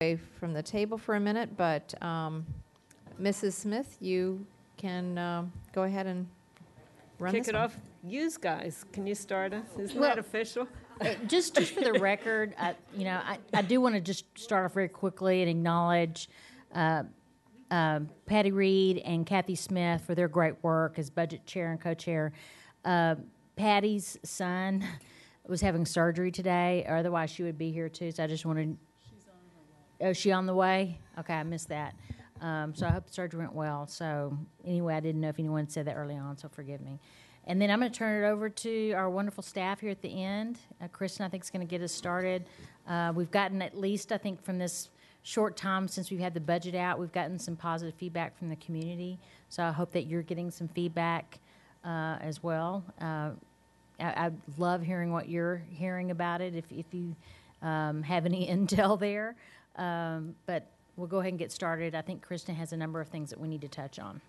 away from the table for a minute, but Mrs. Smith, you can go ahead and run Kick this it one. off. Yous guys, can you start us? Isn't Well- that official? Just for the record, I do want to just start off very quickly and acknowledge Patty Reed and Kathy Smith for their great work as budget chair and co-chair. Patty's son was having surgery today, or otherwise she would be here too. So I just wanted. She's on her way. Oh, she on the way? Okay, I missed that. So I hope the surgery went well. So anyway, I didn't know if anyone said that early on, so forgive me. And then I'm going to turn it over to our wonderful staff here at the end. Kristen, I think, is going to get us started. We've gotten at least, I think, from this short time since we've had the budget out, we've gotten some positive feedback from the community. So I hope that you're getting some feedback as well. I love hearing what you're hearing about it, if you have any intel there. But we'll go ahead and get started. I think Kristen has a number of things that we need to touch on.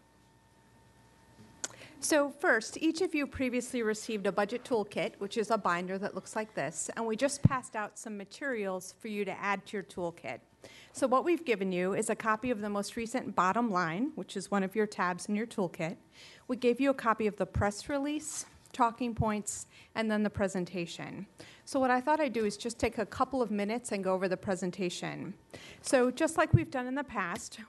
So first, each of you previously received a budget toolkit, which is a binder that looks like this, and we just passed out some materials for you to add to your toolkit. So what we've given you is a copy of the most recent bottom line, which is one of your tabs in your toolkit. We gave you a copy of the press release, talking points, and then the presentation. So what I thought I'd do is just take a couple of minutes and go over the presentation. So just like we've done in the past,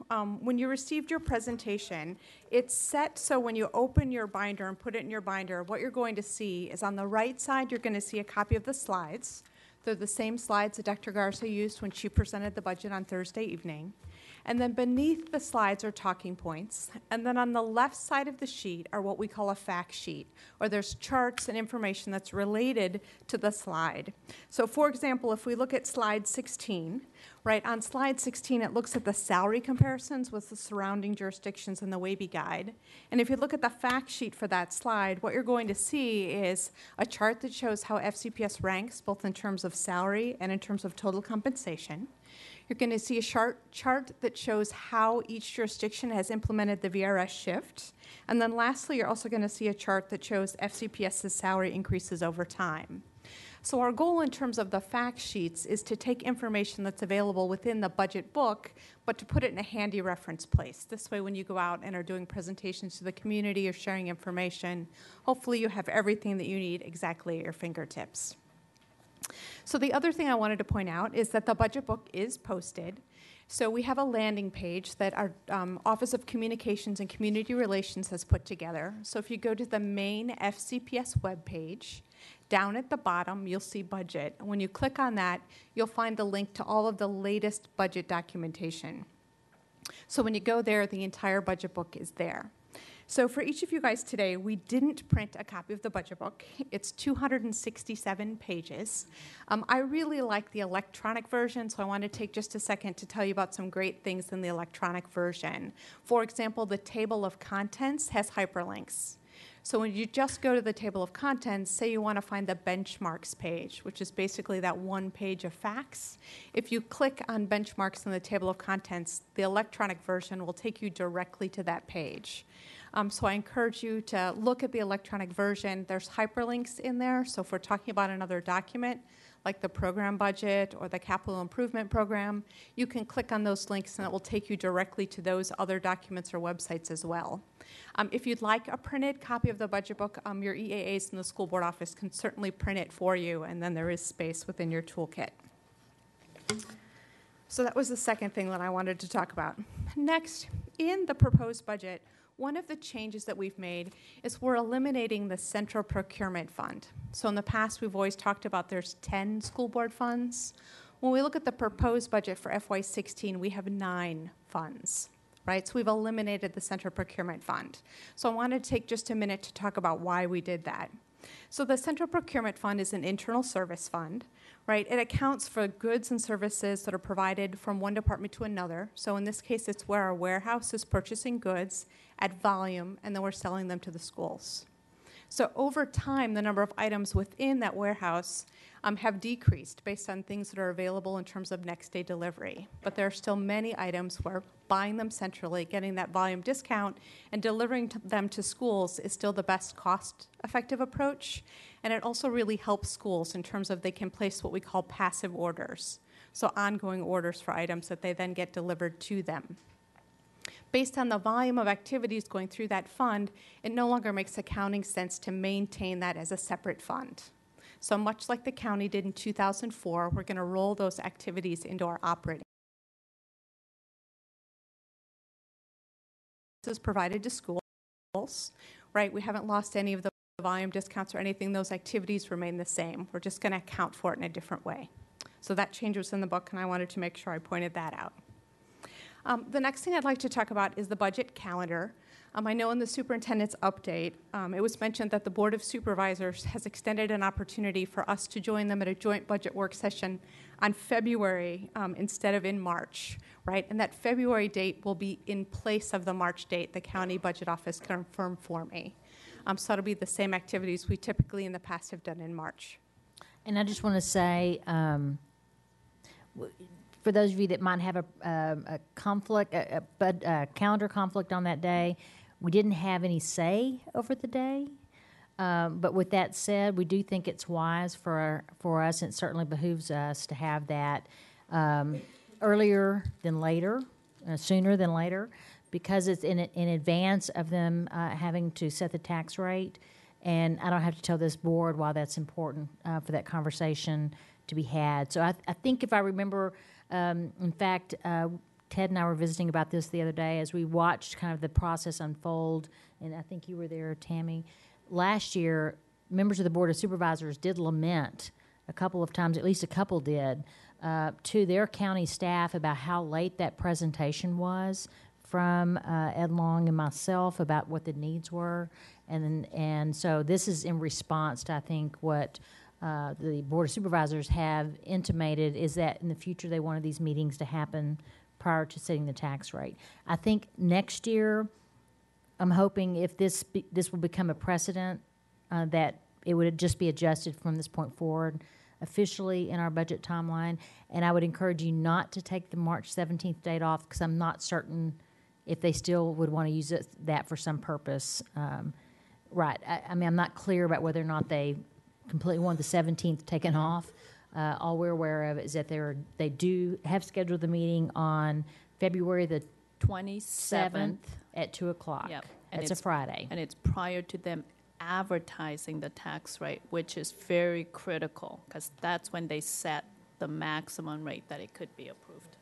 when you received your presentation, it's set so when you open your binder and put it in your binder, what you're going to see is on the right side, you're going to see a copy of the slides. They're the same slides that Dr. Garza used when she presented the budget on Thursday evening. And then beneath the slides are talking points. And then on the left side of the sheet are what we call a fact sheet, or there's charts and information that's related to the slide. So for example, if we look at slide 16, right, on slide 16 it looks at the salary comparisons with the surrounding jurisdictions in the WABE guide. And if you look at the fact sheet for that slide, what you're going to see is a chart that shows how FCPS ranks both in terms of salary and in terms of total compensation. You're going to see a chart that shows how each jurisdiction has implemented the VRS shift. And then lastly, you're also going to see a chart that shows FCPS's salary increases over time. So our goal in terms of the fact sheets is to take information that's available within the budget book, but to put it in a handy reference place. This way, when you go out and are doing presentations to the community or sharing information, hopefully you have everything that you need exactly at your fingertips. So the other thing I wanted to point out is that the budget book is posted. So we have a landing page that our Office of Communications and Community Relations has put together. So if you go to the main FCPS webpage, down at the bottom you'll see budget. And when you click on that, you'll find the link to all of the latest budget documentation. So when you go there, the entire budget book is there. So for each of you guys today, we didn't print a copy of the budget book. It's 267 pages. I really like the electronic version, so I want to take just a second to tell you about some great things in the electronic version. For example, the table of contents has hyperlinks. So when you just go to the table of contents, say you want to find the benchmarks page, which is basically that one page of facts. If you click on benchmarks in the table of contents, the electronic version will take you directly to that page. So I encourage you to look at the electronic version. There's hyperlinks in there, so if we're talking about another document, like the program budget or the capital improvement program, you can click on those links and it will take you directly to those other documents or websites as well. If you'd like a printed copy of the budget book, your EAAs in the school board office can certainly print it for you, and then there is space within your toolkit. So that was the second thing that I wanted to talk about. Next, in the proposed budget, one of the changes that we've made is we're eliminating the central procurement fund. So in the past, we've always talked about there's 10 school board funds. When we look at the proposed budget for FY16, we have 9 funds, right? So we've eliminated the central procurement fund. So I want to take just a minute to talk about why we did that. So the central procurement fund is an internal service fund, right? It accounts for goods and services that are provided from one department to another. So in this case, it's where our warehouse is purchasing goods at volume, and then we're selling them to the schools. So over time, the number of items within that warehouse have decreased based on things that are available in terms of next day delivery. But there are still many items where buying them centrally, getting that volume discount, and delivering them to schools is still the best cost-effective approach. And it also really helps schools in terms of they can place what we call passive orders. so ongoing orders for items that they then get delivered to them. Based on the volume of activities going through that fund, it no longer makes accounting sense to maintain that as a separate fund. So much like the county did in 2004, we're going to roll those activities into our operating. This is provided to schools, right? We haven't lost any of the volume discounts or anything. Those activities remain the same. We're just going to account for it in a different way. So that change was in the book, and I wanted to make sure I pointed that out. The next thing I'd like to talk about is the budget calendar. I know in the superintendent's update, it was mentioned that the Board of Supervisors has extended an opportunity for us to join them at a joint budget work session on February instead of in March, right? And that February date will be in place of the March date the county budget office confirmed for me. So it'll be the same activities we typically in the past have done in March. And I just want to say, for those of you that might have a conflict, a calendar conflict on that day, we didn't have any say over the day. But with that said, we do think it's wise for us, and it certainly behooves us to have that earlier than later, sooner than later, because it's in advance of them having to set the tax rate. And I don't have to tell this board why that's important for that conversation to be had. So I think if I remember, in fact, Ted and I were visiting about this the other day as we watched kind of the process unfold, and I think you were there, Tammy. Last year, members of the Board of Supervisors did lament a couple of times, at least a couple did, to their county staff about how late that presentation was from Ed Long and myself about what the needs were. And so this is in response to, I think, what the Board of Supervisors have intimated is that in the future they wanted these meetings to happen prior to setting the tax rate. I think next year, I'm hoping if this will become a precedent, that it would just be adjusted from this point forward officially in our budget timeline. And I would encourage you not to take the March 17th date off because I'm not certain if they still would want to use that for some purpose. Right. I mean, I'm not clear about whether or not they completely want the 17th taken off. All we're aware of is that they do have scheduled the meeting on February the 27th. at 2:00. Yep. That's a Friday. And it's prior to them advertising the tax rate, which is very critical because that's when they set the maximum rate that it could be approved.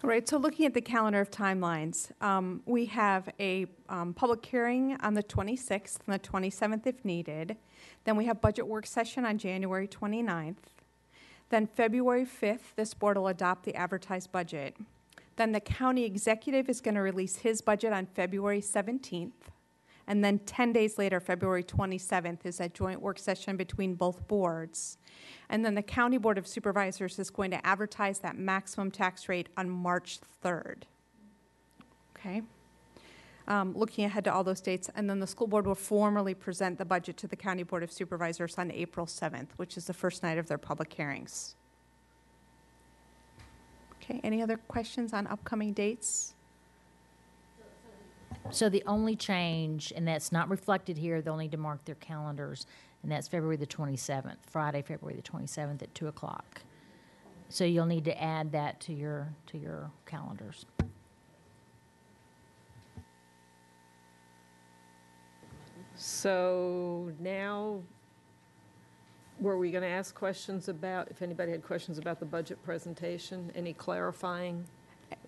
All right, so looking at the calendar of timelines, we have a public hearing on the 26th and the 27th if needed. Then we have budget work session on January 29th. Then February 5th, this board will adopt the advertised budget. Then the county executive is going to release his budget on February 17th. And then 10 days later, February 27th, is a joint work session between both boards. And then the County Board of Supervisors is going to advertise that maximum tax rate on March 3rd. Okay? Looking ahead to all those dates. And then the school board will formally present the budget to the County Board of Supervisors on April 7th, which is the first night of their public hearings. Okay, any other questions on upcoming dates? So the only change, and that's not reflected here, they'll need to mark their calendars, and that's February the 27th, Friday, February the 27th at 2:00. So you'll need to add that to your calendars. So now, were we going to ask questions about, if anybody had questions about the budget presentation, any clarifying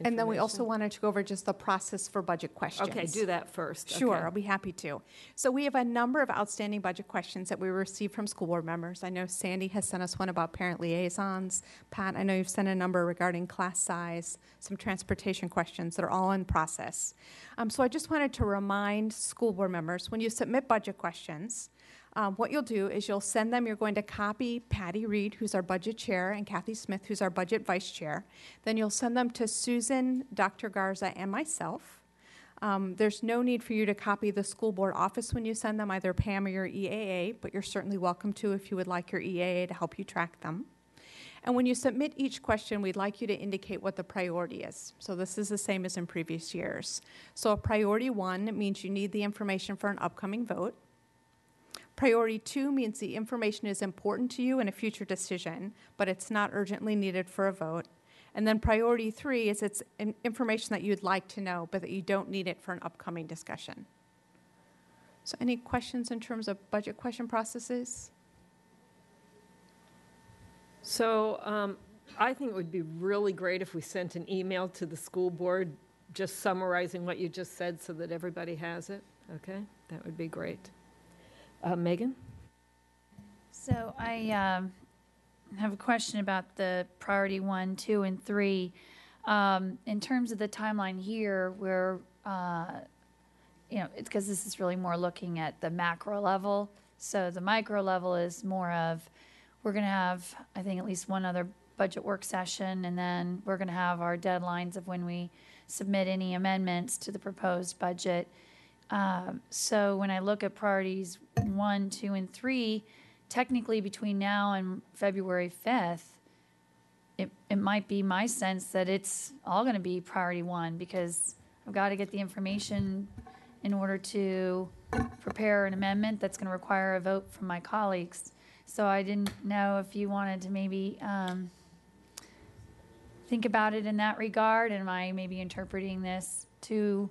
And then we also information? wanted to go over just the process for budget questions. Okay, do that first. Sure, Okay. I'll be happy to. So we have a number of outstanding budget questions that we received from school board members. I know Sandy has sent us one about parent liaisons. Pat, I know you've sent a number regarding class size, some transportation questions that are all in process. So I just wanted to remind school board members, when you submit budget questions, what you'll do is you'll send them, you're going to copy Patty Reed, who's our budget chair, and Kathy Smith, who's our budget vice chair. Then you'll send them to Susan, Dr. Garza, and myself. There's no need for you to copy the school board office when you send them, either Pam or your EAA, but you're certainly welcome to if you would like your EAA to help you track them. And when you submit each question, we'd like you to indicate what the priority is. So this is the same as in previous years. So a priority 1 means you need the information for an upcoming vote. Priority 2 means the information is important to you in a future decision, but it's not urgently needed for a vote. And then priority 3 is it's information that you'd like to know, but that you don't need it for an upcoming discussion. So any questions in terms of budget question processes? So I think it would be really great if we sent an email to the school board just summarizing what you just said so that everybody has it, okay? That would be great. Megan? So I have a question about the priority 1, 2, and 3. In terms of the timeline here, where, it's because this is really more looking at the macro level. So the micro level is more of, we're going to have, I think, at least one other budget work session, and then we're going to have our deadlines of when we submit any amendments to the proposed budget. So when I look at priorities 1, 2, and 3, technically between now and February 5th, it might be my sense that it's all going to be priority 1, because I've got to get the information in order to prepare an amendment that's going to require a vote from my colleagues. So I didn't know if you wanted to maybe think about it in that regard. Am I maybe interpreting this too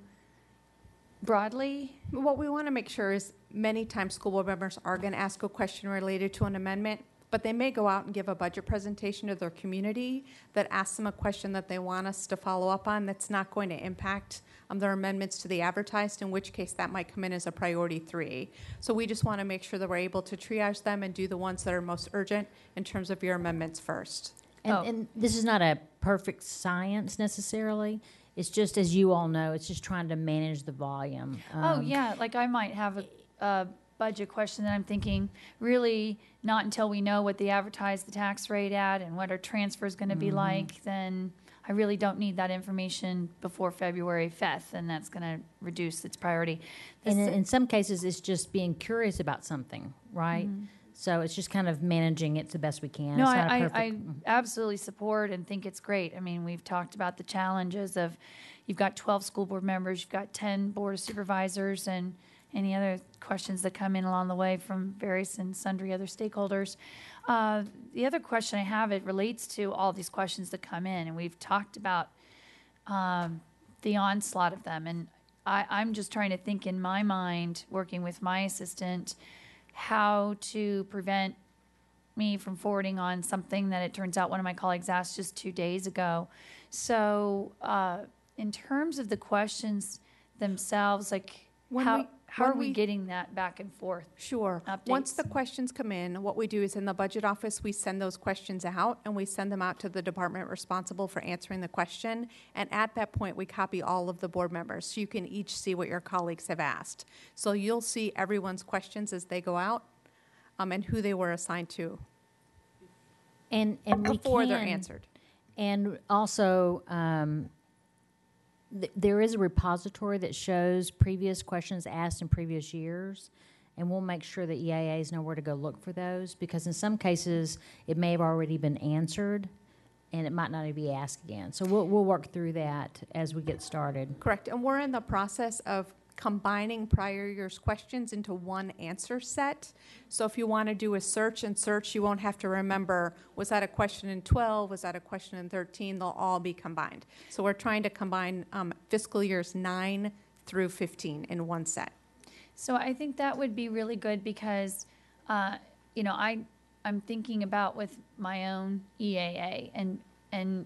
broadly? What we want to make sure is many times school board members are going to ask a question related to an amendment, but they may go out and give a budget presentation to their community that asks them a question that they want us to follow up on that's not going to impact their amendments to the advertised, in which case that might come in as a priority 3. So we just want to make sure that we're able to triage them and do the ones that are most urgent in terms of your amendments first. And this is not a perfect science necessarily. It's just, as you all know, it's just trying to manage the volume. Yeah, like I might have a budget question that I'm thinking, really not until we know what the advertised the tax rate at and what our transfer is going to be like, then I really don't need that information before February 5th, and that's going to reduce its priority. And in some cases, it's just being curious about something, right? So it's just kind of managing it the best we can. No, It's not a I perfect- absolutely support and think it's great. I mean, we've talked about the challenges of, you've got 12 school board members, you've got 10 board of supervisors, and any other questions that come in along the way from various and sundry other stakeholders. The other question I have, it relates to all these questions that come in, and we've talked about the onslaught of them. And I'm just trying to think in my mind, working with my assistant, how to prevent me from forwarding on something that it turns out one of my colleagues asked just 2 days ago. So in terms of the questions themselves, like how are we getting that back and forth? Sure. Updates. Once the questions come in, what we do is in the budget office, we send those questions out, and we send them out to the department responsible for answering the question. And at that point, we copy all of the board members, so you can each see what your colleagues have asked. So you'll see everyone's questions as they go out, and who they were assigned to and we before they're can- answered. And also, there is a repository that shows previous questions asked in previous years, and we'll make sure that EAAs know where to go look for those, because in some cases, it may have already been answered, and it might not be asked again. So we'll work through that as we get started. Correct. And we're in the process of combining prior year's questions into one answer set. So if you want to do a search and search, you won't have to remember, was that a question in 12? Was that a question in 13? They'll all be combined. So we're trying to combine fiscal years 9 through 15 in one set. So I think that would be really good because, I'm thinking about with my own EAA and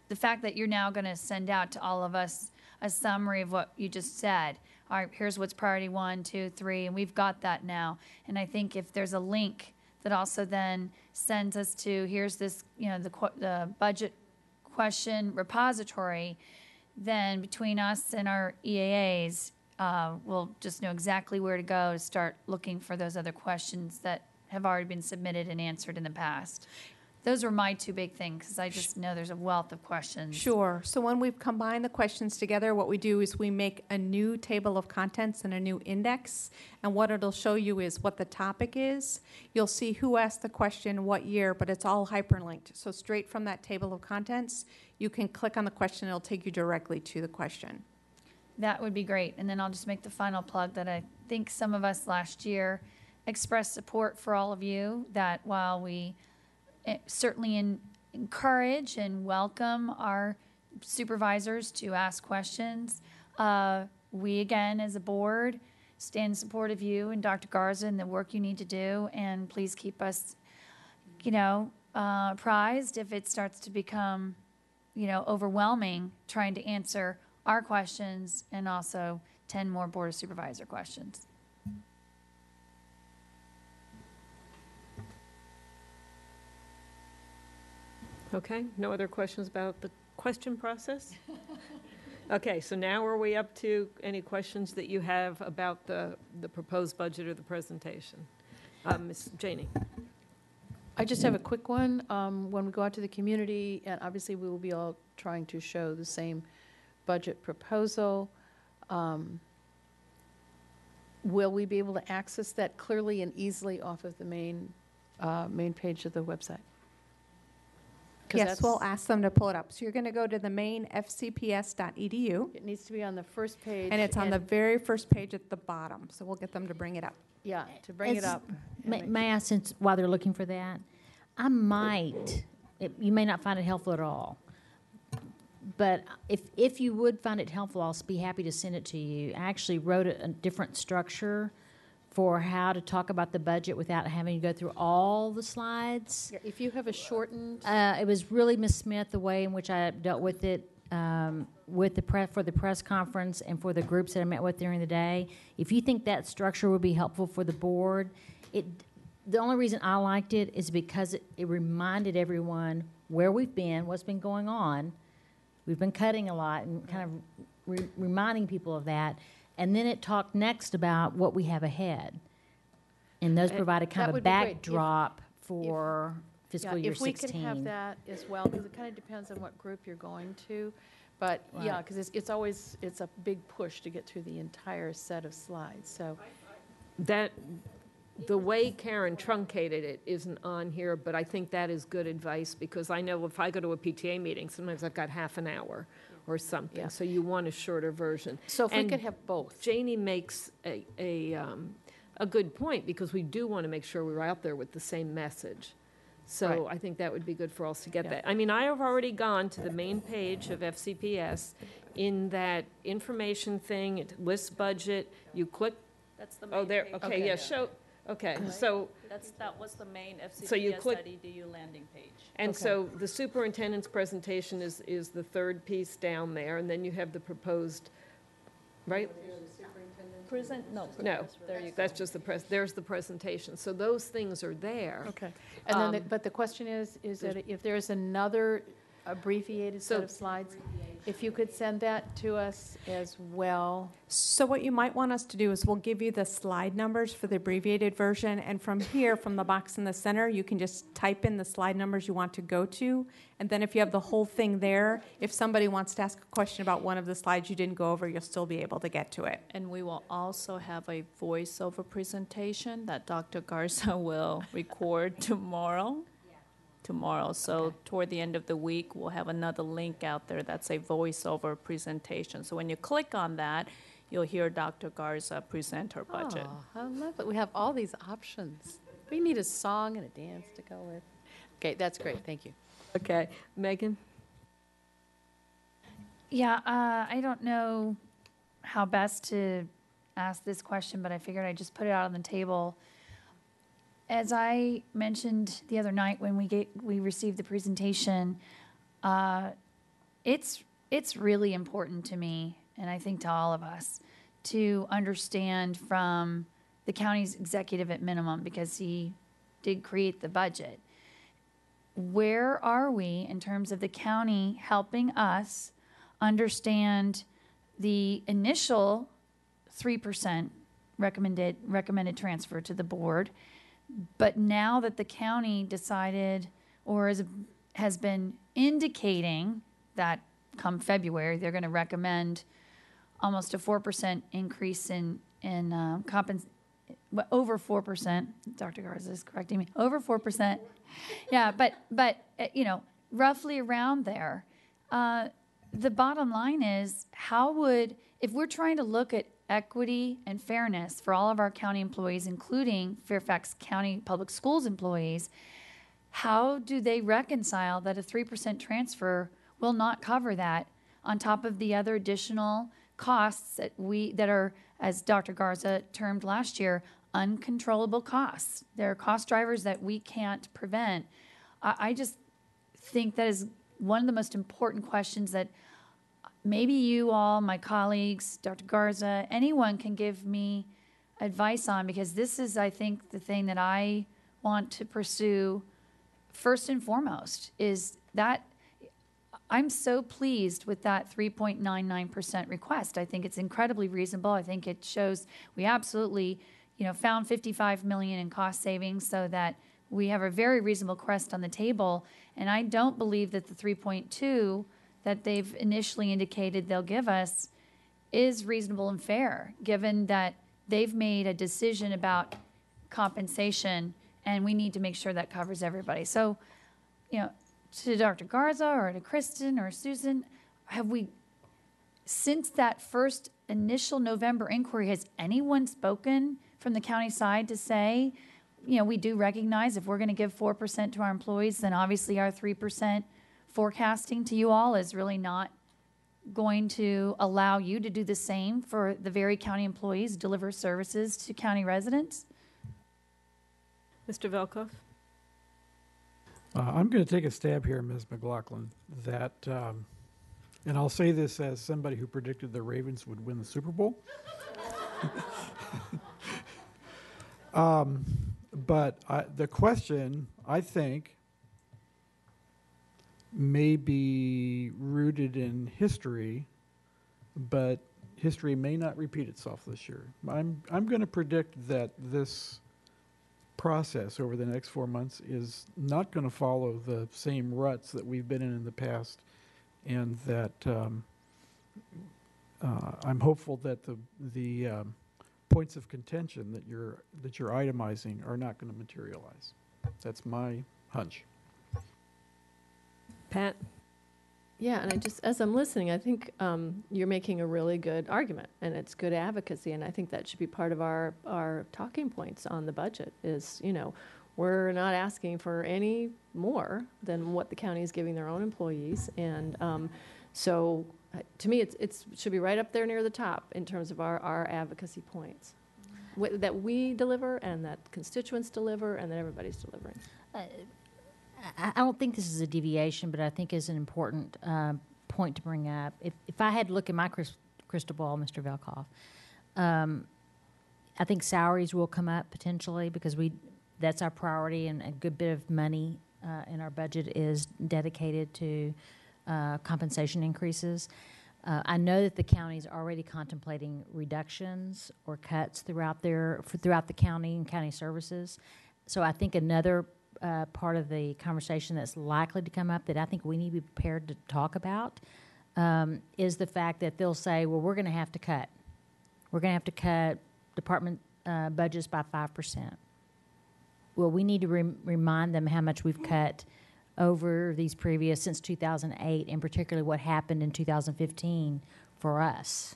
the fact that you're now going to send out to all of us a summary of what you just said. All right, here's what's priority 1, 2, 3, and we've got that now. And I think if there's a link that also then sends us to, here's this, the budget question repository, then between us and our EAAs, we'll just know exactly where to go to start looking for those other questions that have already been submitted and answered in the past. Those were my 2 big things, because I just know there's a wealth of questions. Sure. So when we've combined the questions together, what we do is we make a new table of contents and a new index. And what it'll show you is what the topic is. You'll see who asked the question, what year, but it's all hyperlinked. So straight from that table of contents, you can click on the question. It'll take you directly to the question. That would be great. And then I'll just make the final plug that I think some of us last year express support for all of you, that while we certainly encourage and welcome our supervisors to ask questions, we, again, as a board, stand in support of you and Dr. Garza and the work you need to do, and please keep us, apprised if it starts to become, overwhelming trying to answer our questions and also 10 more Board of Supervisor questions. Okay, no other questions about the question process? Okay, so now are we up to any questions that you have about the proposed budget or the presentation? Ms. Janey? I just have a quick one. When we go out to the community, and obviously we will be all trying to show the same budget proposal, will we be able to access that clearly and easily off of the main page of the website? 'Cause Yes, that's- we'll ask them to pull it up. So you're going to go to the main fcps.edu, It needs to be on the first page. and it's on the very first page at the bottom. So we'll get them to bring it up. Yeah, to bring it It's- up. and May, make- may I ask, since while they're looking for that, I might, you may not find it helpful at all, but if you would find it helpful, I'll be happy to send it to you. I actually wrote a different structure for how to talk about the budget without having to go through all the slides. Yeah, if you have a shortened, It was really Ms. Smith, the way in which I dealt with it with for the press conference and for the groups that I met with during the day. If you think that structure would be helpful for the board, the only reason I liked it is because it reminded everyone where we've been, what's been going on. We've been cutting a lot and kind of reminding people of that. And then it talked next about what we have ahead. And those And provided kind that of a would be great. backdrop for fiscal yeah, year if we 16. could have that as well, because it kind of depends on what group you're going to. But, yeah, Right. because it's always, it's a big push to get through the entire set of slides, so. That, the way Karen truncated it isn't on here, but I think that is good advice, because I know if I go to a PTA meeting, sometimes I've got half an hour or something, Yeah. so you want a shorter version. So if we And could have both. Janie makes a good point, because we do want to make sure we're out there with the same message. So Right. I think that would be good for us to get Yeah. that. I mean, I have already gone to the main page of FCPS in that information thing, it lists budget, you click, That's the oh, main there, page. okay, yeah, show, okay, so, That was the main So you click- FCPS.edu landing page. and Okay. so the superintendent's presentation is the third piece down there, and then you have the proposed, right? No. No, There you go. that's just there's the presentation. So those things are there. Okay. And then, Um, but the question is that if there's another abbreviated set So- of slides, if you could send that to us as well. So what you might want us to do is we'll give you the slide numbers for the abbreviated version, and from here, from the box in the center, you can just type in the slide numbers you want to go to, and then if you have the whole thing there, if somebody wants to ask a question about one of the slides you didn't go over, you'll still be able to get to it. And we will also have a voiceover presentation that Dr. Garza will record tomorrow. So toward the end of the week, we'll have another link out there that's a voiceover presentation. So when you click on that, you'll hear Dr. Garza present her budget. Oh, I love it. We have all these options. We need a song and a dance to go with. Okay, that's great. Thank you. Okay, Megan? Yeah, I don't know how best to ask this question, but I figured I'd just put it out on the table. As I mentioned the other night when we received the presentation, it's really important to me, and I think to all of us, to understand from the county's executive at minimum, because he did create the budget. Where are we in terms of the county helping us understand the initial 3% recommended transfer to the board, but now that the county decided or has been indicating that come February they're going to recommend almost a 4% increase in over 4%. Dr. Garza is correcting me. Over 4%. Yeah, but roughly around there. The bottom line is, if we're trying to look at equity and fairness for all of our county employees, including Fairfax County Public Schools employees, how do they reconcile that a 3% transfer will not cover that on top of the other additional costs that are, as Dr. Garza termed last year, uncontrollable costs? There are cost drivers that we can't prevent. I just think that is one of the most important questions that maybe you all, my colleagues, Dr. Garza, anyone can give me advice on, because this is, I think, the thing that I want to pursue first and foremost, is that I'm so pleased with that 3.99% request. I think it's incredibly reasonable. I think it shows we absolutely, found $55 million in cost savings, so that we have a very reasonable request on the table. And I don't believe that the 3.2 that they've initially indicated they'll give us is reasonable and fair, given that they've made a decision about compensation, and we need to make sure that covers everybody. So, to Dr. Garza or to Kristen or Susan, have we, since that first initial November inquiry, has anyone spoken from the county side to say, we do recognize if we're going to give 4% to our employees, then obviously our 3% forecasting to you all is really not going to allow you to do the same for the very county employees who deliver services to county residents? Mr. Velkoff? I'm going to take a stab here, Ms. McLaughlin, that, and I'll say this as somebody who predicted the Ravens would win the Super Bowl. But the question, I think, may be rooted in history, but history may not repeat itself this year. I'm going to predict that this process over the next 4 months is not going to follow the same ruts that we've been in the past, and that I'm hopeful that the points of contention that you're itemizing are not going to materialize. That's my hunch. Pat? Yeah, and as I'm listening, I think you're making a really good argument, and it's good advocacy, and I think that should be part of our talking points on the budget is, we're not asking for any more than what the county is giving their own employees, and so to me, it should be right up there near the top in terms of our advocacy points that we deliver and that constituents deliver and that everybody's delivering. I don't think this is a deviation, but I think it's an important point to bring up. If I had to look at my crystal ball, Mr. Velkoff, I think salaries will come up potentially because that's our priority, and a good bit of money in our budget is dedicated to compensation increases. I know that the county is already contemplating reductions or cuts throughout the county and county services. So I think another part of the conversation that's likely to come up that I think we need to be prepared to talk about is the fact that they'll say, well, we're going to have to cut. We're going to have to cut department budgets by 5%. Well, we need to remind them how much we've cut over these previous, since 2008, and particularly what happened in 2015 for us.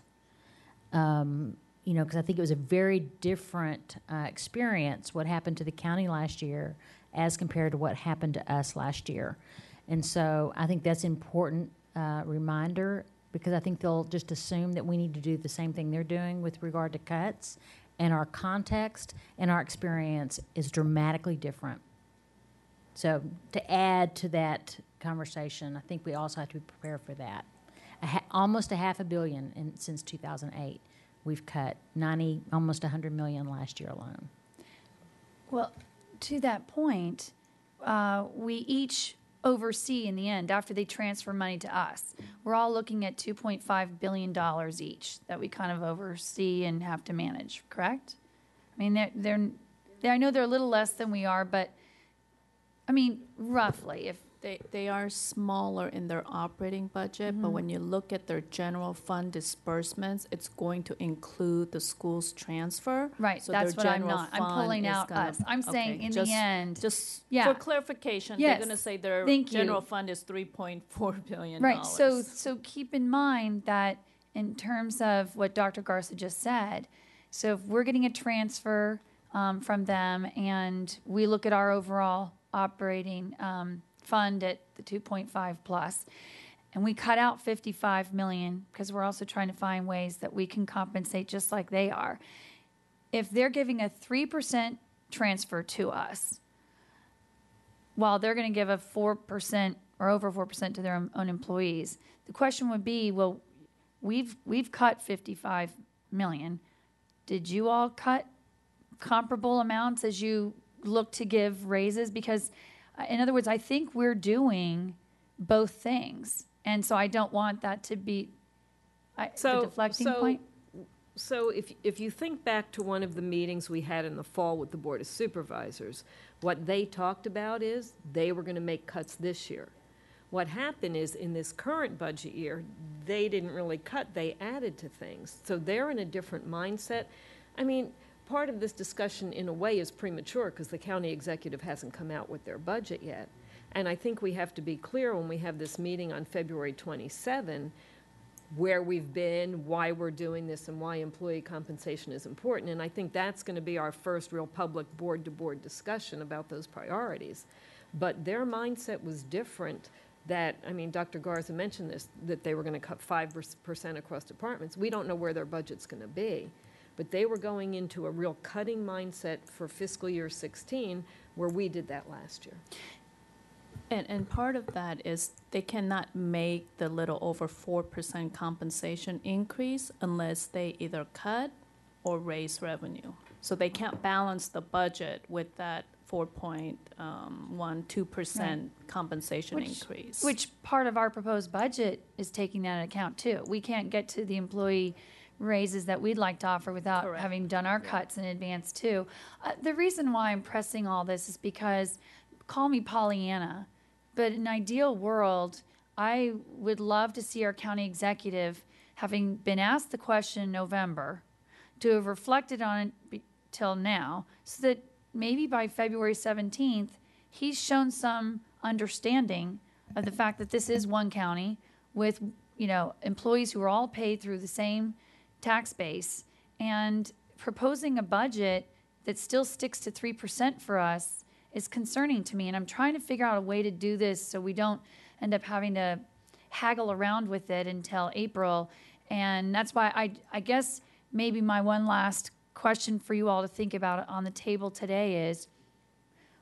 Because I think it was a very different experience, what happened to the county last year as compared to what happened to us last year. And so I think that's an important reminder, because I think they'll just assume that we need to do the same thing they're doing with regard to cuts, and our context and our experience is dramatically different. So to add to that conversation, I think we also have to be prepared for that. Almost $500 million since 2008. We've cut almost $100 million last year alone. Well, to that point, we each oversee in the end, after they transfer money to us. We're all looking at $2.5 billion each that we kind of oversee and have to manage, correct? I mean, I know they're a little less than we are, but I mean, roughly, if They are smaller in their operating budget, but when you look at their general fund disbursements, it's going to include the school's transfer. right, So that's their what I'm general not. I'm fund pulling is out gonna- us. I'm saying okay, in just- the end, Just Yeah. for clarification, they're Yes. going to say their Thank you. general fund is $3.4 billion. right. So keep in mind that in terms of what Dr. Garza just said. So if we're getting a transfer from them and we look at our overall operating fund at the 2.5 plus, and we cut out 55 million because we're also trying to find ways that we can compensate just like they are. If they're giving a 3% transfer to us, while they're going to give a 4% or over 4% to their own employees, the question would be, well, we've cut 55 million. Did you all cut comparable amounts as you look to give raises? Because, in other words, I think we're doing both things. And so I don't want that to be the deflecting point. So if you think back to one of the meetings we had in the fall with the Board of Supervisors, what they talked about is they were going to make cuts this year. What happened is in this current budget year, they didn't really cut, they added to things. So they're in a different mindset. I mean, part of this discussion in a way is premature because the county executive hasn't come out with their budget yet. And I think we have to be clear when we have this meeting on February 27, where we've been, why we're doing this, and why employee compensation is important. And I think that's going to be our first real public board-to-board discussion about those priorities. But their mindset was different. That, I mean, Dr. Garza mentioned this, that they were going to cut 5% across departments. We don't know where their budget's going to be. But they were going into a real cutting mindset for fiscal year 16, where we did that last year. And part of that is they cannot make the little over 4% compensation increase unless they either cut or raise revenue. So they can't balance the budget with that 4.12% compensation increase. Which part of our proposed budget is taking that into account too. We can't get to the employee raises that we'd like to offer without Correct. having done our cuts in advance too. The reason why I'm pressing all this is because, call me Pollyanna, but in an ideal world, I would love to see our county executive, having been asked the question in November, to have reflected on it till now, so that maybe by February 17th, he's shown some understanding of the fact that this is one county with, employees who are all paid through the same tax base, and proposing a budget that still sticks to 3% for us is concerning to me. And I'm trying to figure out a way to do this so we don't end up having to haggle around with it until April. And that's why I guess maybe my one last question for you all to think about on the table today is,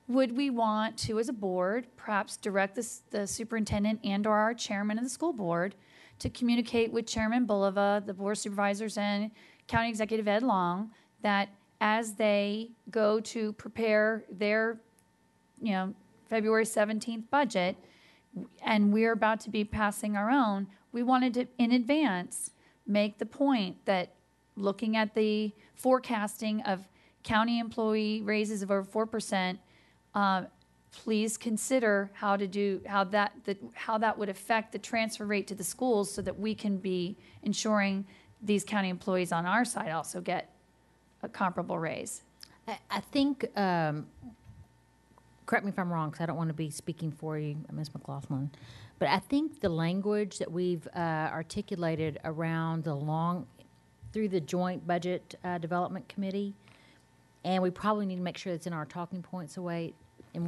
would we want to, as a board, perhaps direct the superintendent and or our chairman of the school board to communicate with Chairman Bulova, the board of supervisors, and County Executive Ed Long, that as they go to prepare their, February 17th budget, and we're about to be passing our own, we wanted to, in advance, make the point that looking at the forecasting of county employee raises of over 4%, please consider how that would affect the transfer rate to the schools so that we can be ensuring these county employees on our side also get a comparable raise. I think, correct me if I'm wrong, because I don't want to be speaking for you, Ms. McLaughlin, but I think the language that we've articulated around through the Joint Budget Development Committee, and we probably need to make sure it's in our talking points the way in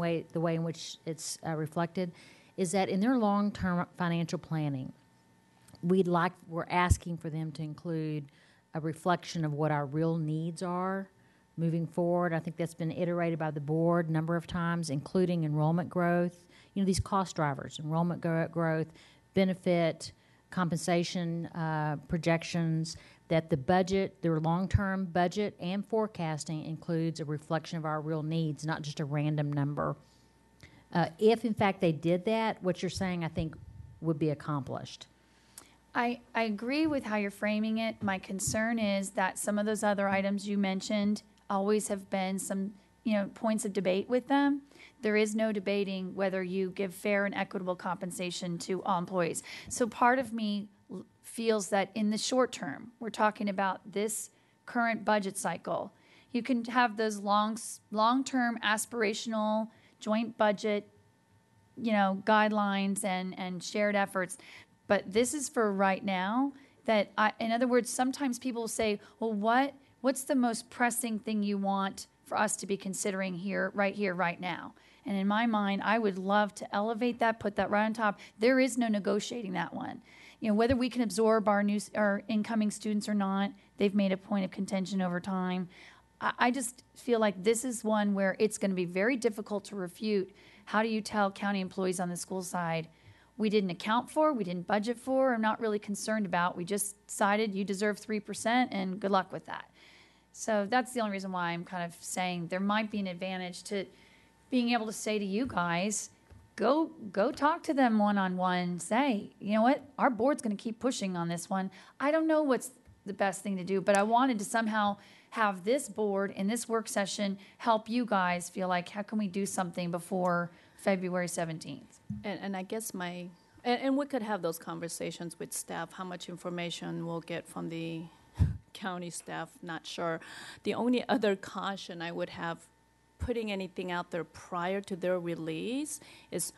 which it's reflected, is that in their long-term financial planning, we're asking for them to include a reflection of what our real needs are moving forward. I think that's been iterated by the board a number of times, including enrollment growth. These cost drivers, enrollment growth, benefit, compensation projections, that the budget, their long-term budget and forecasting includes a reflection of our real needs, not just a random number. If, in fact, they did that, what you're saying, I think, would be accomplished. I agree with how you're framing it. My concern is that some of those other items you mentioned always have been some, points of debate with them. There is no debating whether you give fair and equitable compensation to all employees. So part of me feels that in the short term, we're talking about this current budget cycle, you can have those long-term aspirational joint budget, guidelines and shared efforts. But this is for right now. In other words, sometimes people say, well, what's the most pressing thing you want for us to be considering here, right now? And in my mind, I would love to elevate that, put that right on top. There is no negotiating that one. Whether we can absorb our incoming students or not, they've made a point of contention over time. I just feel like this is one where it's going to be very difficult to refute. How do you tell county employees on the school side, we didn't account for, we didn't budget for, I'm not really concerned about, we just decided you deserve 3% and good luck with that. So that's the only reason why I'm kind of saying there might be an advantage to being able to say to you guys, go talk to them one-on-one, say, you know what, our board's going to keep pushing on this one. I don't know what's the best thing to do, but I wanted to somehow have this board in this work session help you guys feel like, how can we do something before February 17th? And I guess and we could have those conversations with staff, how much information we'll get from the county staff, not sure. The only other caution I would have putting anything out there prior to their release is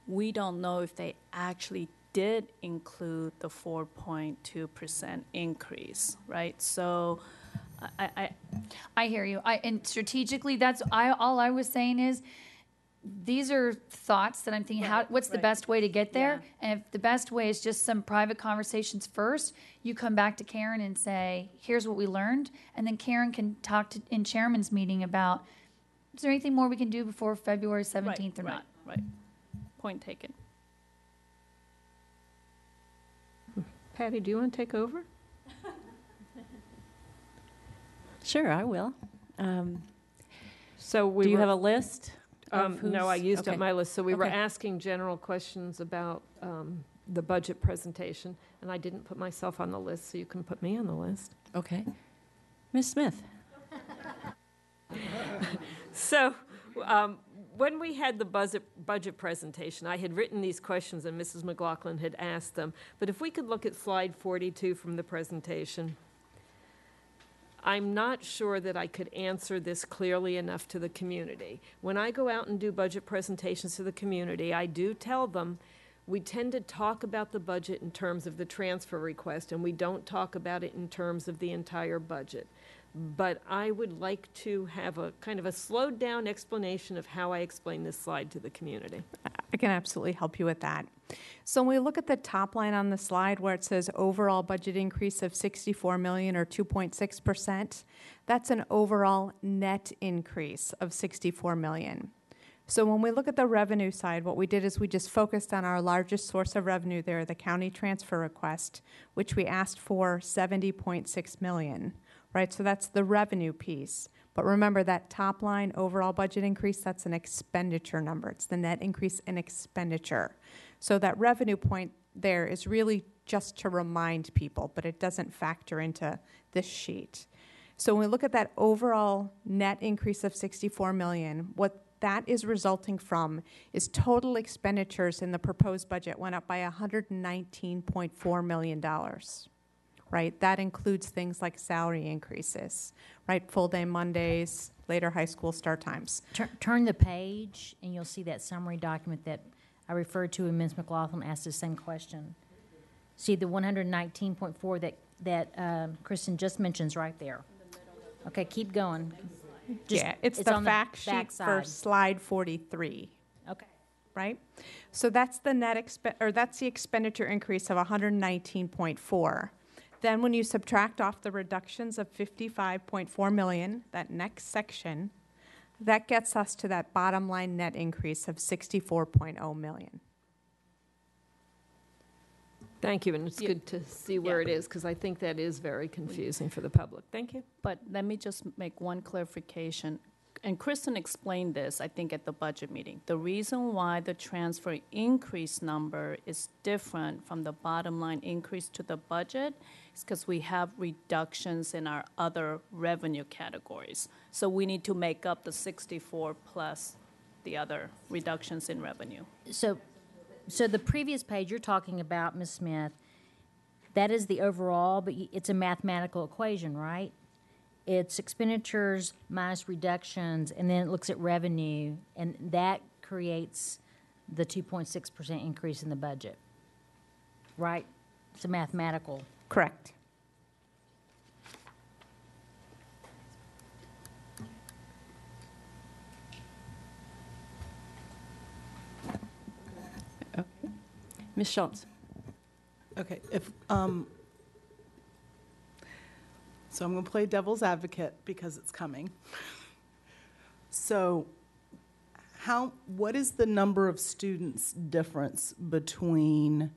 we don't know if they actually did include the 4.2% increase, right? So I hear you. And strategically, all I was saying is, these are thoughts that I'm thinking, what's the best way to get there? Yeah. And if the best way is just some private conversations first, you come back to Karen and say, here's what we learned. And then Karen can talk in chairman's meeting about, is there anything more we can do before February 17th or not? Right. Point taken. Patty, do you want to take over? Sure, I will. So Do you have a list? No, I used up okay. my list. So we were Okay. asking general questions about the budget presentation, and I didn't put myself on the list, so you can put me on the list. Okay. Ms. Smith? So when we had the budget presentation, I had written these questions, and Mrs. McLaughlin had asked them. But if we could look at slide 42 from the presentation, I'm not sure that I could answer this clearly enough to the community. When I go out and do budget presentations to the community, I do tell them we tend to talk about the budget in terms of the transfer request, and we don't talk about it in terms of the entire budget. But I would like to have a kind of a slowed down explanation of how I explain this slide to the community. I can absolutely help you with that. So when we look at the top line on the slide where it says overall budget increase of 64 million or 2.6%, that's an overall net increase of 64 million. So when we look at the revenue side, what we did is we just focused on our largest source of revenue there, the county transfer request, which we asked for 70.6 million, right? So that's the revenue piece. But remember that top line overall budget increase, that's an expenditure number. It's the net increase in expenditure. So that revenue point there is really just to remind people, but it doesn't factor into this sheet. So when we look at that overall net increase of 64 million, what that is resulting from is total expenditures in the proposed budget went up by $119.4 million. Right? That includes things like salary increases, right? Full day Mondays, later high school start times. Turn the page, and you'll see that summary document that I referred to, and Ms. McLaughlin asked the same question. See the 119.4 that Kristen just mentions right there. Okay, keep going. Yeah, it's the on fact sheet for backside. slide 43. Okay. Right? So that's the that's the expenditure increase of 119.4. Then when you subtract off the reductions of 55.4 million, that next section, that gets us to that bottom line net increase of 64.0 million. Thank you, and it's good to see where it is, because I think that is very confusing for the public. Thank you. But let me just make one clarification. And Kristen explained this, I think, at the budget meeting. The reason why the transfer increase number is different from the bottom line increase to the budget is because we have reductions in our other revenue categories. So we need to make up the 64 plus the other reductions in revenue. So the previous page you're talking about, Ms. Smith, that is the overall, but it's a mathematical equation, right? It's expenditures minus reductions, and then it looks at revenue, and that creates the 2.6% increase in the budget, right? It's a mathematical Correct. Ms. Schultz? Okay, so I'm going to play devil's advocate because it's coming. So what is the number of students difference between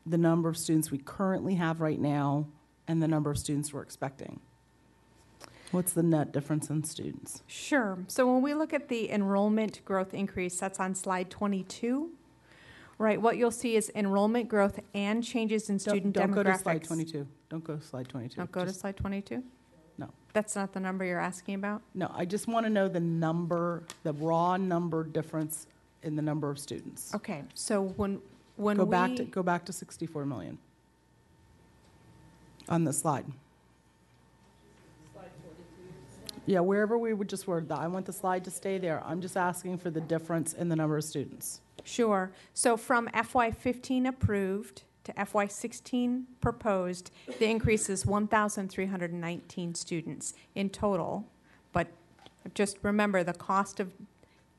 the number of students we currently have right now and the number of students we're expecting? What's the net difference in students? Sure. So when we look at the enrollment growth increase, that's on slide 22, right? What you'll see is enrollment growth and changes in student Don't demographics. go to slide 22. Don't go to slide 22. Don't go to slide 22? No. That's not the number you're asking about? No, I just want to know the number, the raw number difference in the number of students. Okay, so when Go back to 64 million on the slide. Yeah, wherever we would just word that. I want the slide to stay there. I'm just asking for the difference in the number of students. Sure. So from FY15 approved to FY16 proposed, the increase is 1,319 students in total. But just remember, the cost of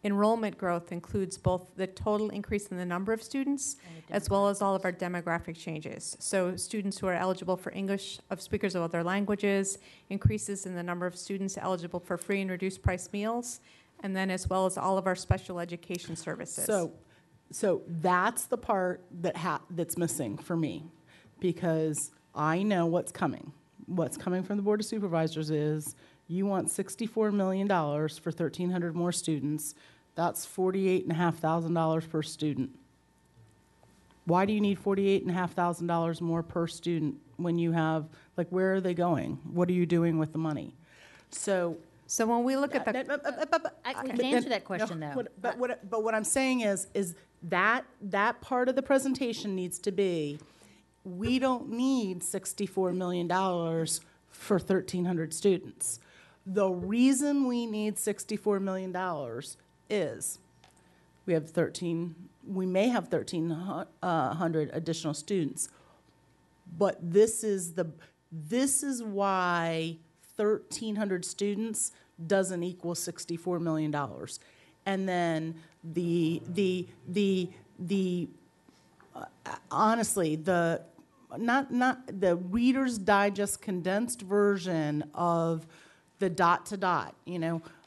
enrollment growth includes both the total increase in the number of students as well as all of our demographic changes. So students who are eligible for English of speakers of other languages, increases in the number of students eligible for free and reduced price meals, and then as well as all of our special education services. So that's the part that's missing for me, because I know what's coming. What's coming from the Board of Supervisors is you want $64 million for 1,300 more students. That's $48,500 per student. Why do you need $48,500 more per student when you have, like, where are they going? What are you doing with the money? So when we look at the... I can answer that question, though. But what I'm saying is that part of the presentation needs to be, we don't need $64 million for 1,300 students. The reason we need $64 million is we may have 1,300 additional students, but this is why 1,300 students doesn't equal $64 million. And then honestly, not the Reader's Digest condensed version of the dot to dot,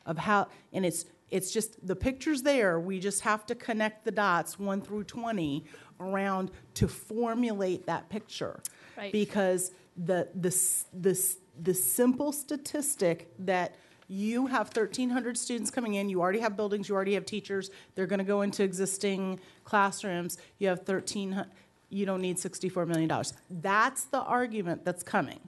of how, and it's just, the picture's there, we just have to connect the dots 1 through 20 around to formulate that picture. Right. Because the simple statistic that you have 1,300 students coming in, you already have buildings, you already have teachers, they're going to go into existing classrooms, you have 1,300, you don't need $64 million. That's the argument that's coming.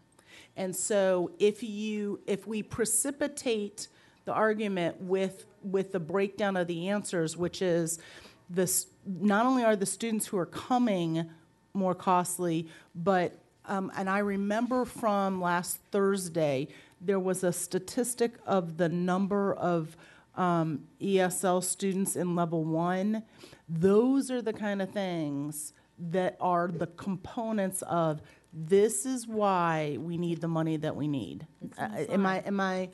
And so if we precipitate the argument with the breakdown of the answers, which is not only are the students who are coming more costly, but and I remember from last Thursday, there was a statistic of the number of ESL students in level 1. Those are the kind of things that are the components of this is why we need the money that we need. Am I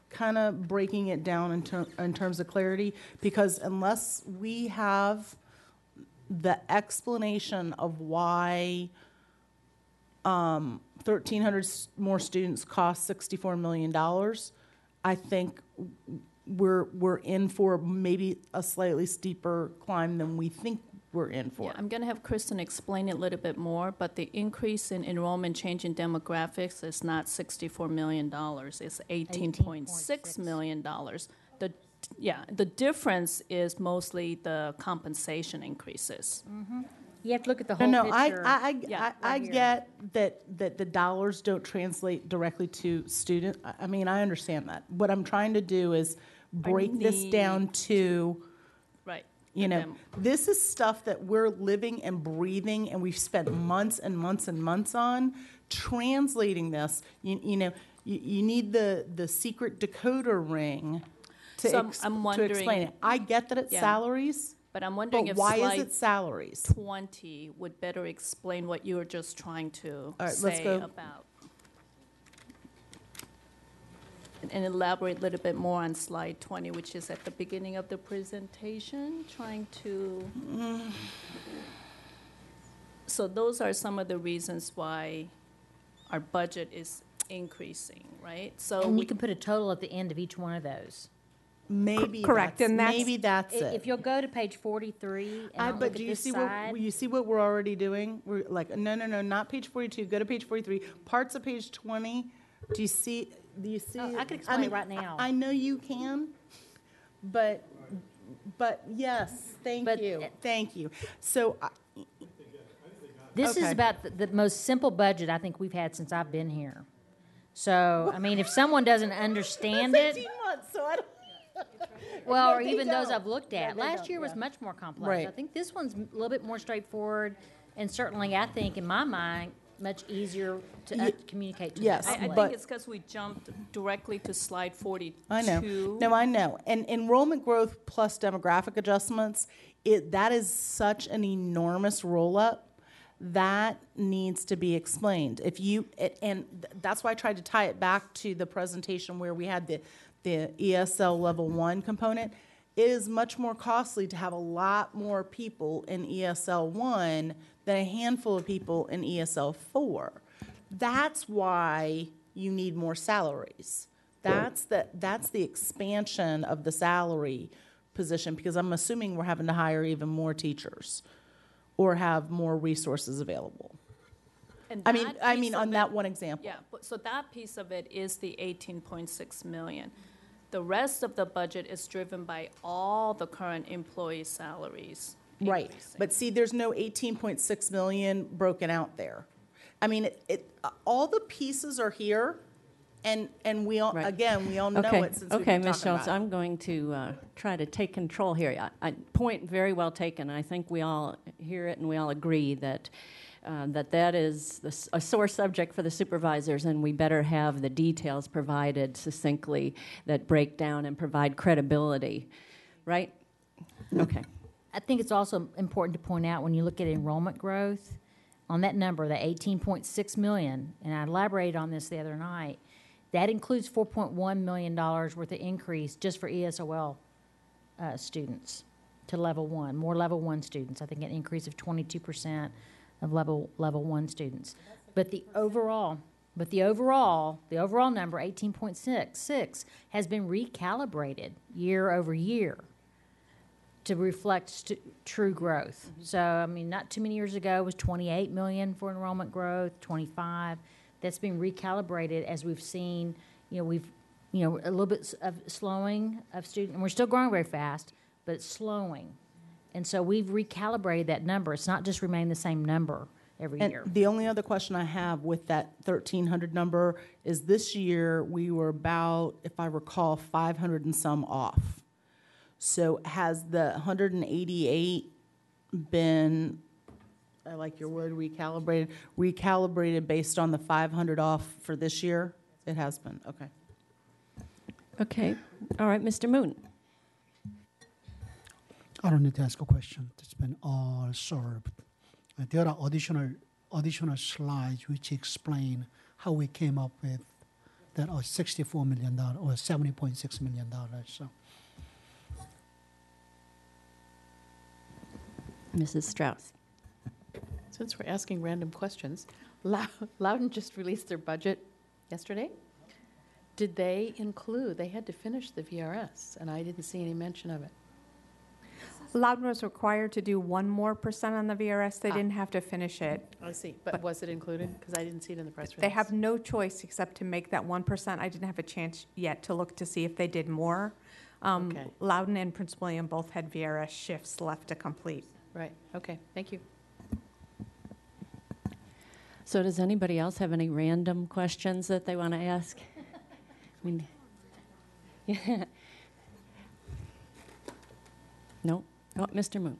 kind of breaking it down in terms of clarity? Because unless we have the explanation of why 1,300 more students cost $64 million, I think we're in for maybe a slightly steeper climb than we think we're in for. Yeah, I'm going to have Kristen explain it a little bit more, but the increase in enrollment change in demographics is not $64 million. It's $18.6 million. The difference is mostly the compensation increases. Mm-hmm. You have to look at the whole No, picture. I get that the dollars don't translate directly to student. I mean, I understand that. What I'm trying to do is break this down to, Right. this is stuff that we're living and breathing, and we've spent months and months and months on translating this. You need the secret decoder ring to So I'm wondering- explain it. I get that it's Yeah. salaries, But I'm wondering But if why is slide it salaries? 20 would better explain what you were just trying to All right, let's say go. about. And elaborate a little bit more on slide 20, which is at the beginning of the presentation, trying to. So those are some of the reasons why our budget is increasing, right? So And we you can put a total at the end of each one of those. Maybe Correct, that's, and that's- maybe that's it. If you'll go to page 43 and I'll But look do at you this see side. what, you see what we're already doing? We're like, no, not page 42, go to page 43, parts of page 20. Do you see? Oh, I can explain it right now. I know you can, but yes, thank But, you, thank you. So, This is Okay. about the most simple budget I think we've had since I've been here. So, I mean, if someone doesn't understand it, 18 months, so I don't. well, No, or they even those don't. I've looked at. they Last don't, year was yeah. much more complex. Right. I think this one's a little bit more straightforward, and certainly, I think, in my mind, much easier to communicate to Yes, the I public. but- think it's because we jumped directly to slide 42. I know. No, I know. And enrollment growth plus demographic adjustments, that is such an enormous roll-up that needs to be explained. That's why I tried to tie it back to the presentation where we had the ESL level 1 component. It is much more costly to have a lot more people in ESL 1 than a handful of people in ESL 4. That's why you need more salaries. That's the expansion of the salary position, because I'm assuming we're having to hire even more teachers or have more resources available. And I that mean, piece on of that it- one example. Yeah, so that piece of it is the 18.6 million. The rest of the budget is driven by all the current employee salaries. Right, increasing. but see, there's no 18.6 million broken out there. I mean, all the pieces are here, and we all, Right. again, we all know Okay, it since we've okay, been Ms. talking Schultz, about it. I'm going to try to take control here. Point very well taken. I think we all hear it and we all agree that that is a sore subject for the supervisors, and we better have the details provided succinctly that break down and provide credibility, right? Okay. I think it's also important to point out when you look at enrollment growth, on that number, the 18.6 million, and I elaborated on this the other night, that includes $4.1 million worth of increase just for ESOL students to level 1, more level 1 students. I think an increase of 22% of level 1 students. But the overall number, 18.6, has been recalibrated year over year to reflect true growth. So, I mean, not too many years ago, it was 28 million for enrollment growth, 25. That's been recalibrated as we've seen, a little bit of slowing of student, and we're still growing very fast, but it's slowing. And so we've recalibrated that number. It's not just remained the same number every year. And the only other question I have with that 1,300 number is this year we were about, if I recall, 500 and some off. So has the 188 been, I like your word, recalibrated based on the 500 off for this year? It has been, okay. Okay. All right, Mr. Moon. I don't need to ask a question. It's been all solved. There are additional slides which explain how we came up with that $64 million or $70.6 million. So. Mrs. Strauss. Since we're asking random questions, Loudon just released their budget yesterday. Did they had to finish the VRS, and I didn't see any mention of it. Loudon was required to do 1% more on the VRS. They didn't have to finish it. I see, but was it included? Because I didn't see it in the press release. They have no choice except to make that 1%. I didn't have a chance yet to look to see if they did more. Okay. Loudon and Prince William both had VRS shifts left to complete. Right, okay, thank you. So does anybody else have any random questions that they want to ask? I mean, yeah. No? Oh, Mr. Moon.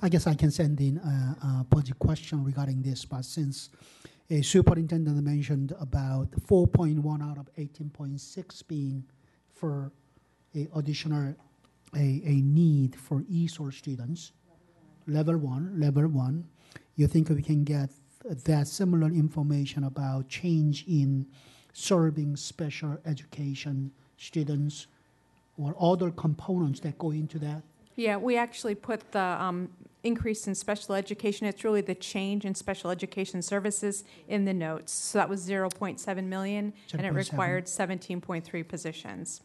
I guess I can send in a budget question regarding this, but since a superintendent mentioned about 4.1 out of 18.6 being for a additional a need for ESOL students, level one. You think we can get that similar information about change in serving special education students or other components that go into that? Yeah, we actually put the increase in special education. It's really the change in special education services in the notes. So that was 0.7 million, and it 0.7. required 17.3 positions.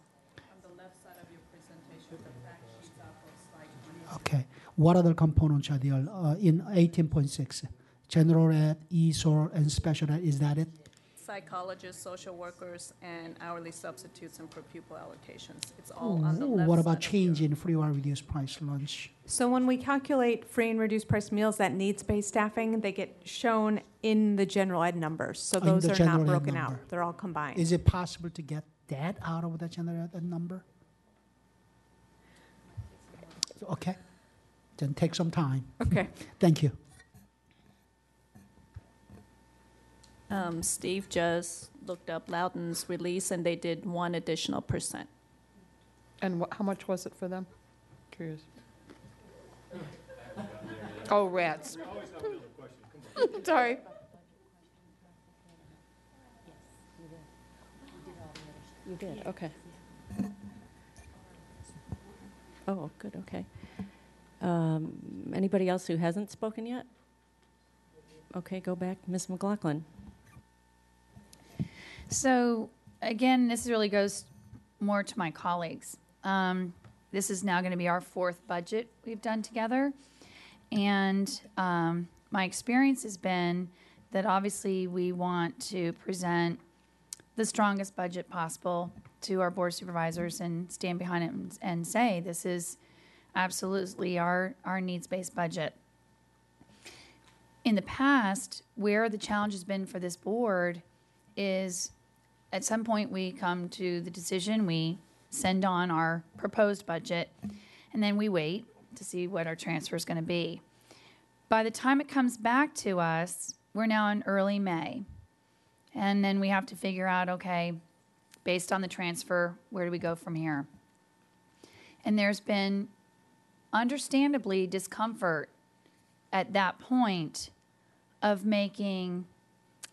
Okay. What other components are there in 18.6? General ed, ESOL, and special ed, is that it? Psychologists, social workers, and hourly substitutes and per pupil allocations. It's all on the left What side about of change in free or reduced price lunch? So when we calculate free and reduced price meals, that needs-based staffing, they get shown in the general ed numbers. So In those the are general not ed broken number. out. They're all combined. Is it possible to get that out of the general ed number? Okay. Then take some time. Okay. Thank you. Steve just looked up Loudoun's release, and they did 1 additional %. And how much was it for them? Curious. Oh, rats. Sorry. You did, okay. Oh, good, okay. Anybody else who hasn't spoken yet? Okay, go back. Ms. McLaughlin. So again, this really goes more to my colleagues. This is now going to be our 4th budget we've done together. And my experience has been that obviously we want to present the strongest budget possible to our board of supervisors and stand behind it and say this is absolutely our needs-based budget. In the past, where the challenge has been for this board is at some point we come to the decision, we send on our proposed budget, and then we wait to see what our transfer is going to be. By the time it comes back to us, we're now in early May. And then we have to figure out, okay, based on the transfer, where do we go from here? And there's been understandably discomfort at that point of making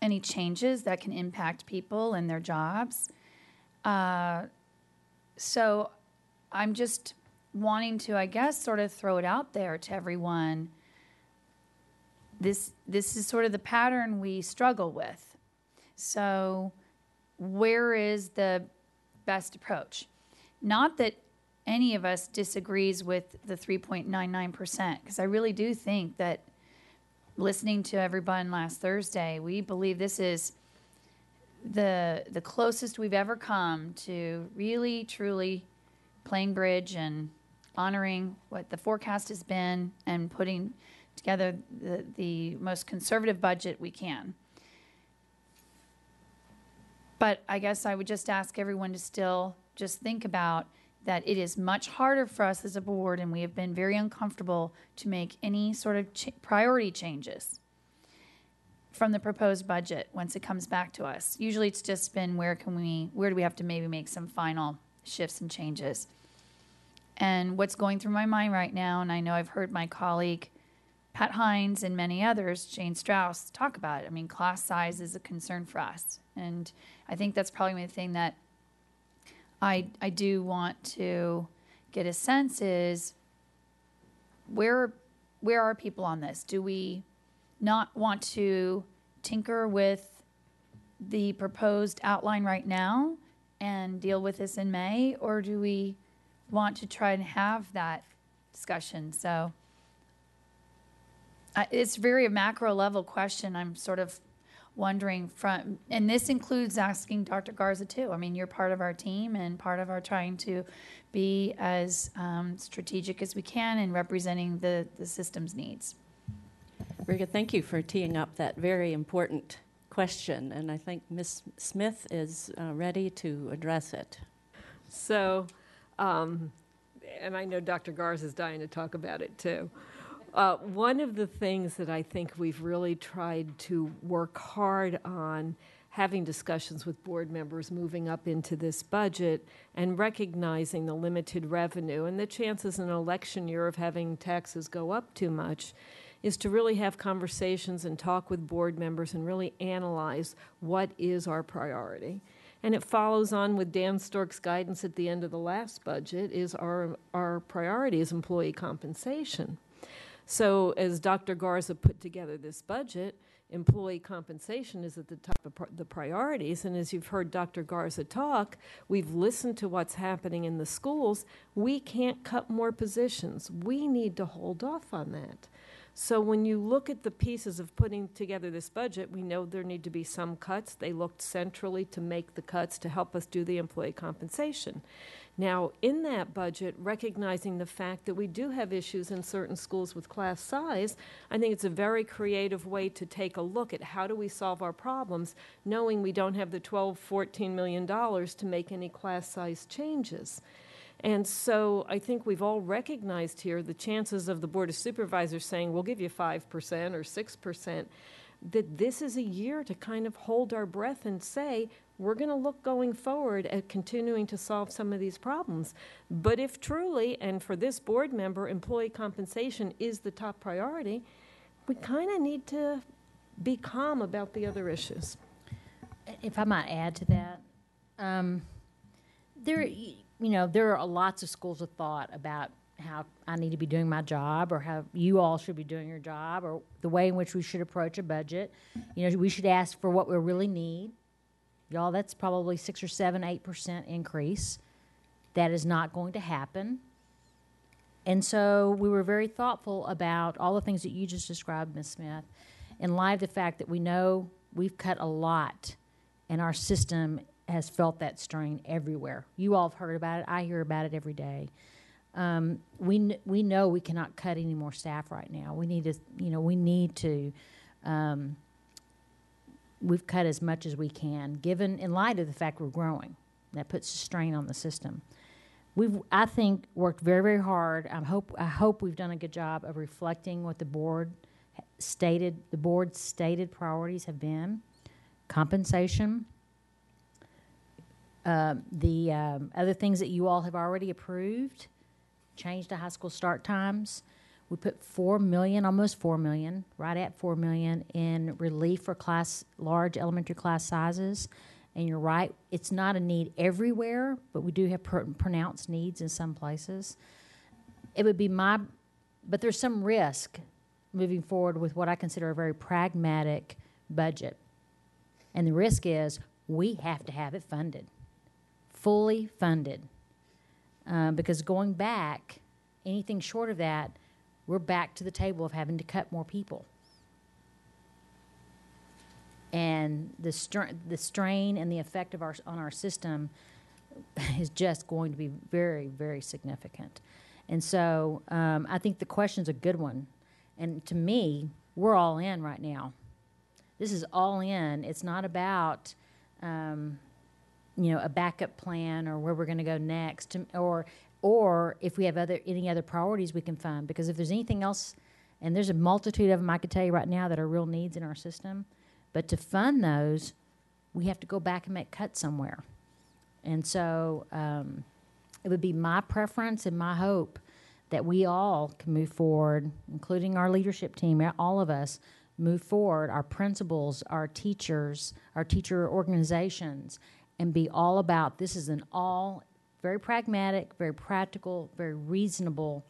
any changes that can impact people and their jobs. So I'm just wanting to, I guess, sort of throw it out there to everyone. This is sort of the pattern we struggle with. So where is the best approach? Not that any of us disagrees with the 3.99%, because I really do think that listening to everyone last Thursday, we believe this is the closest we've ever come to really, truly playing bridge and honoring what the forecast has been and putting together the most conservative budget we can. But I guess I would just ask everyone to still just think about that it is much harder for us as a board, and we have been very uncomfortable to make any sort of priority changes from the proposed budget once it comes back to us. Usually it's just been where do we have to maybe make some final shifts and changes. And what's going through my mind right now, and I know I've heard my colleague Pat Hines and many others, Jane Strauss, talk about it. I mean, class size is a concern for us. And I think that's probably the thing that I do want to get a sense is where are people on this? Do we not want to tinker with the proposed outline right now and deal with this in May, or do we want to try and have that discussion? So it's very a macro level question. I'm sort of wondering from, and this includes asking Dr. Garza too. I mean, you're part of our team and part of our trying to be as strategic as we can in representing the system's needs. Very good. Thank you for teeing up that very important question. And I think Ms. Smith is ready to address it. So, and I know Dr. Garza is dying to talk about it too. One of the things that I think we've really tried to work hard on having discussions with board members moving up into this budget and recognizing the limited revenue and the chances in an election year of having taxes go up too much, is to really have conversations and talk with board members and really analyze what is our priority. And it follows on with Dan Stork's guidance at the end of the last budget, is our priority is employee compensation. So as Dr. Garza put together this budget, employee compensation is at the top of the priorities. And as you've heard Dr. Garza talk, we've listened to what's happening in the schools. We can't cut more positions. We need to hold off on that. So when you look at the pieces of putting together this budget, we know there need to be some cuts. They looked centrally to make the cuts to help us do the employee compensation. Now, in that budget, recognizing the fact that we do have issues in certain schools with class size, I think it's a very creative way to take a look at how do we solve our problems, knowing we don't have the $12, $14 million to make any class size changes. And so I think we've all recognized here the chances of the Board of Supervisors saying, we'll give you 5% or 6%, that this is a year to kind of hold our breath and say, we're going to look going forward at continuing to solve some of these problems. But if truly, and for this board member, employee compensation is the top priority, we kind of need to be calm about the other issues. If I might add to that, there are lots of schools of thought about how I need to be doing my job, or how you all should be doing your job, or the way in which we should approach a budget. We should ask for what we really need. Y'all, that's probably 6 or 7, 8% increase. That is not going to happen. And so we were very thoughtful about all the things that you just described, Ms. Smith, in light of the fact that we know we've cut a lot, and our system has felt that strain everywhere. You all have heard about it. I hear about it every day. We know we cannot cut any more staff right now. We need to, we've cut as much as we can, given in light of the fact we're growing. That puts a strain on the system. We've, I think, worked very, very hard. I hope we've done a good job of reflecting what the board's stated priorities have been. Compensation. The other things that you all have already approved, change the high school start times. We put $4 million, almost $4 million, right at $4 million in relief for large elementary class sizes. And you're right, it's not a need everywhere, but we do have pronounced needs in some places. It would be but there's some risk moving forward with what I consider a very pragmatic budget. And the risk is we have to have it funded, fully funded. Because going back, anything short of that, we're back to the table of having to cut more people. And the strain and the effect on our system is just going to be very, very significant. And so I think the question's a good one. And to me, we're all in right now. This is all in. It's not about a backup plan or where we're going to go next, or if we have any other priorities we can fund. Because if there's anything else, and there's a multitude of them I could tell you right now that are real needs in our system, but to fund those, we have to go back and make cuts somewhere. And so it would be my preference and my hope that we all can move forward, including our leadership team, all of us, move forward, our principals, our teachers, our teacher organizations, and be all about this is an all very pragmatic, very practical, very reasonable,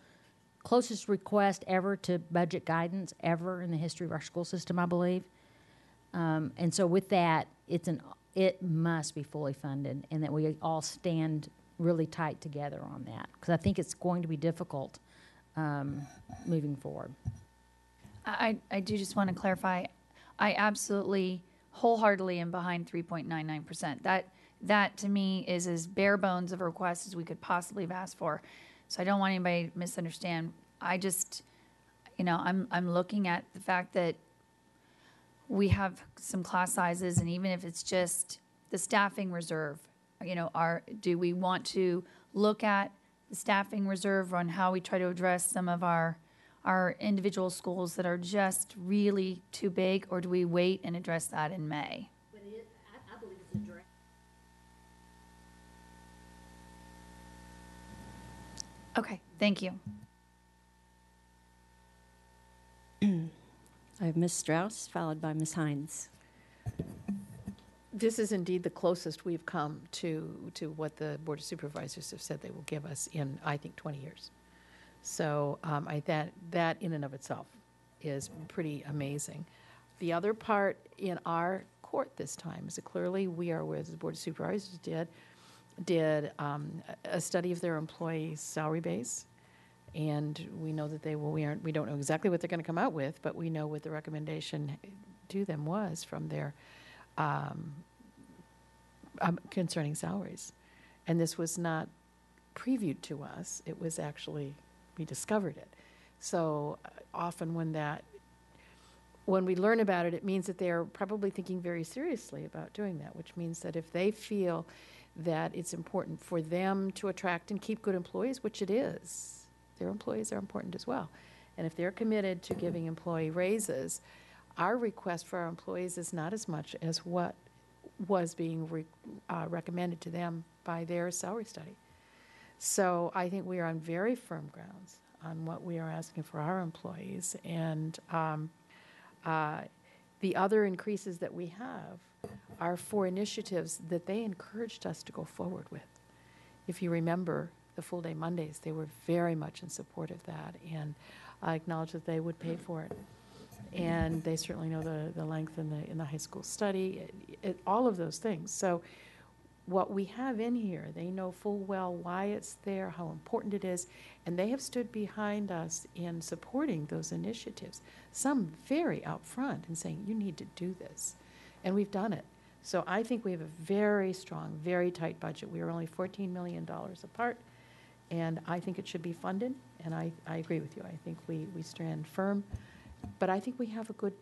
closest request ever to budget guidance ever in the history of our school system, I believe. And so with that, it must be fully funded, and that we all stand really tight together on that, because I think it's going to be difficult moving forward. I do just want to clarify, I absolutely wholeheartedly am behind 3.99%. That to me is as bare bones of a request as we could possibly have asked for. So I don't want anybody to misunderstand. I just, I'm looking at the fact that we have some class sizes, and even if it's just the staffing reserve, do we want to look at the staffing reserve on how we try to address some of our individual schools that are just really too big, or do we wait and address that in May? But I believe it's a direct. Okay, thank you. I have Ms. Strauss, followed by Ms. Hines. This is indeed the closest we've come to what the Board of Supervisors have said they will give us in, I think, 20 years. So that in and of itself is pretty amazing. The other part in our court this time is that clearly we are, as the Board of Supervisors did a study of their employees' salary base. And we know that they will, we don't know exactly what they're going to come out with, but we know what the recommendation to them was from their concerning salaries. And this was not previewed to us. It was actually, we discovered it. So often when we learn about it, it means that they're probably thinking very seriously about doing that, which means that if they feel that it's important for them to attract and keep good employees, which it is, their employees are important as well. And if they're committed to giving employee raises, our request for our employees is not as much as what was being recommended to them by their salary study. So I think we are on very firm grounds on what we are asking for our employees. And the other increases that we have are for initiatives that they encouraged us to go forward with. If you remember the full day Mondays, they were very much in support of that, and I acknowledge that they would pay for it. And they certainly know the length in the high school study, all of those things. So what we have in here, they know full well why it's there, how important it is, and they have stood behind us in supporting those initiatives, some very out front and saying, you need to do this. And we've done it. So I think we have a very strong, very tight budget. We are only $14 million apart, and I think it should be funded, and I agree with you. I think we stand firm, but I think we have a good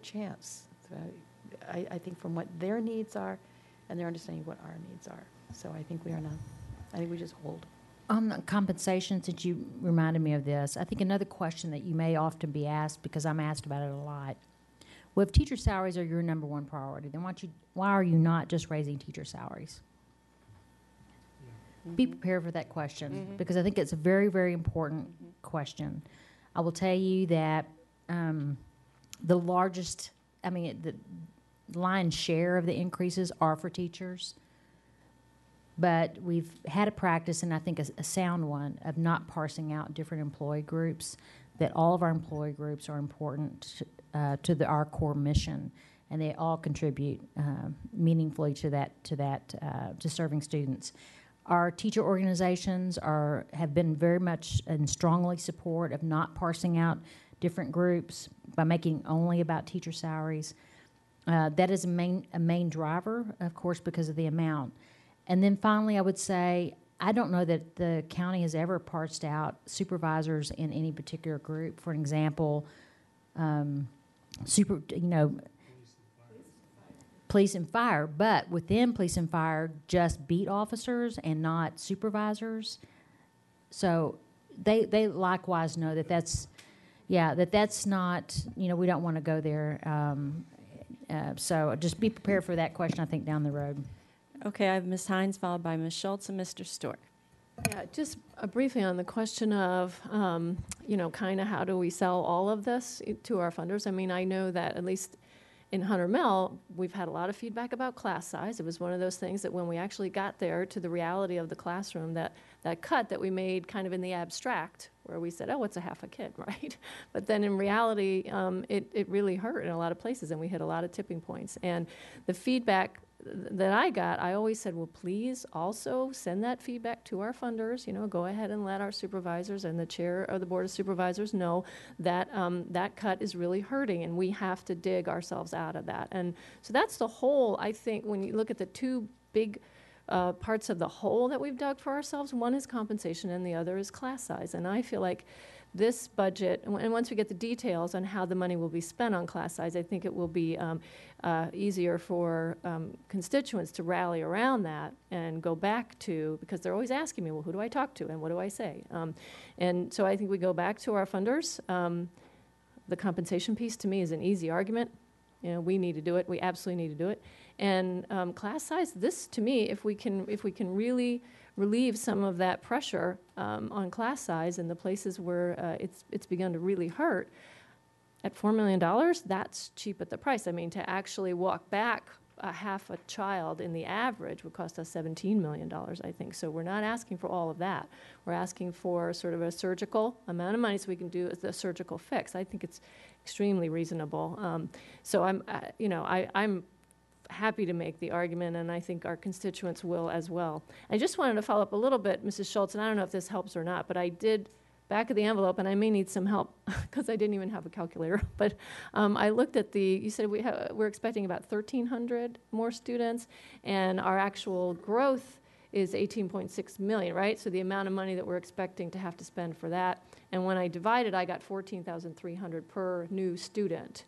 chance. I think from what their needs are and their understanding of what our needs are. So I think we just hold. On the compensation, since you reminded me of this, I think another question that you may often be asked, because I'm asked about it a lot, well, if teacher salaries are your number one priority, then why are you not just raising teacher salaries? Be prepared for that question, because I think it's a very, very important question. I will tell you that the lion's share of the increases are for teachers, but we've had a practice, and I think a sound one, of not parsing out different employee groups, that all of our employee groups are important to our core mission, and they all contribute meaningfully to serving students. Our teacher organizations have been very much and strongly support of not parsing out different groups by making only about teacher salaries. That is a main driver, of course, because of the amount. And then finally, I would say, I don't know that the county has ever parsed out supervisors in any particular group. For an example, police and fire, but within police and fire, just beat officers and not supervisors. So they likewise know that's not, we don't want to go there. So just be prepared for that question, I think, down the road. Okay, I have Ms. Hines, followed by Ms. Schultz and Mr. Stork. Yeah, just briefly on the question of, kind of how do we sell all of this to our funders? I mean, I know that at least in Hunter Mill, we've had a lot of feedback about class size. It was one of those things that when we actually got there to the reality of the classroom, that cut that we made kind of in the abstract, where we said, oh, it's a half a kid, right? But then in reality, it really hurt in a lot of places, and we hit a lot of tipping points. And the feedback that I got, I always said, well, please also send that feedback to our funders. Go ahead and let our supervisors and the chair of the Board of Supervisors know that that cut is really hurting, and we have to dig ourselves out of that. And so that's the whole, I think, when you look at the two big parts of the hole that we've dug for ourselves, one is compensation and the other is class size. And I feel like this budget, and once we get the details on how the money will be spent on class size, I think it will be easier for constituents to rally around that and go back to, because they're always asking me, well, who do I talk to and what do I say? And so I think we go back to our funders. The compensation piece to me is an easy argument. You know, we need to do it. We absolutely need to do it. And class size, this to me, if we can really relieve some of that pressure on class size in the places where it's begun to really hurt, at $4 million, that's cheap at the price. I mean, to actually walk back a half a child in the average would cost us $17 million, I think. So we're not asking for all of that. We're asking for sort of a surgical amount of money so we can do the surgical fix. I think it's extremely reasonable. So I'm happy to make the argument, and I think our constituents will as well. I just wanted to follow up a little bit, Mrs. Schultz, and I don't know if this helps or not, but I did back of the envelope, and I may need some help because I didn't even have a calculator, but I looked at you said we're expecting about 1,300 more students, and our actual growth is 18.6 million, right? So the amount of money that we're expecting to have to spend for that, and when I divided, I got 14,300 per new student.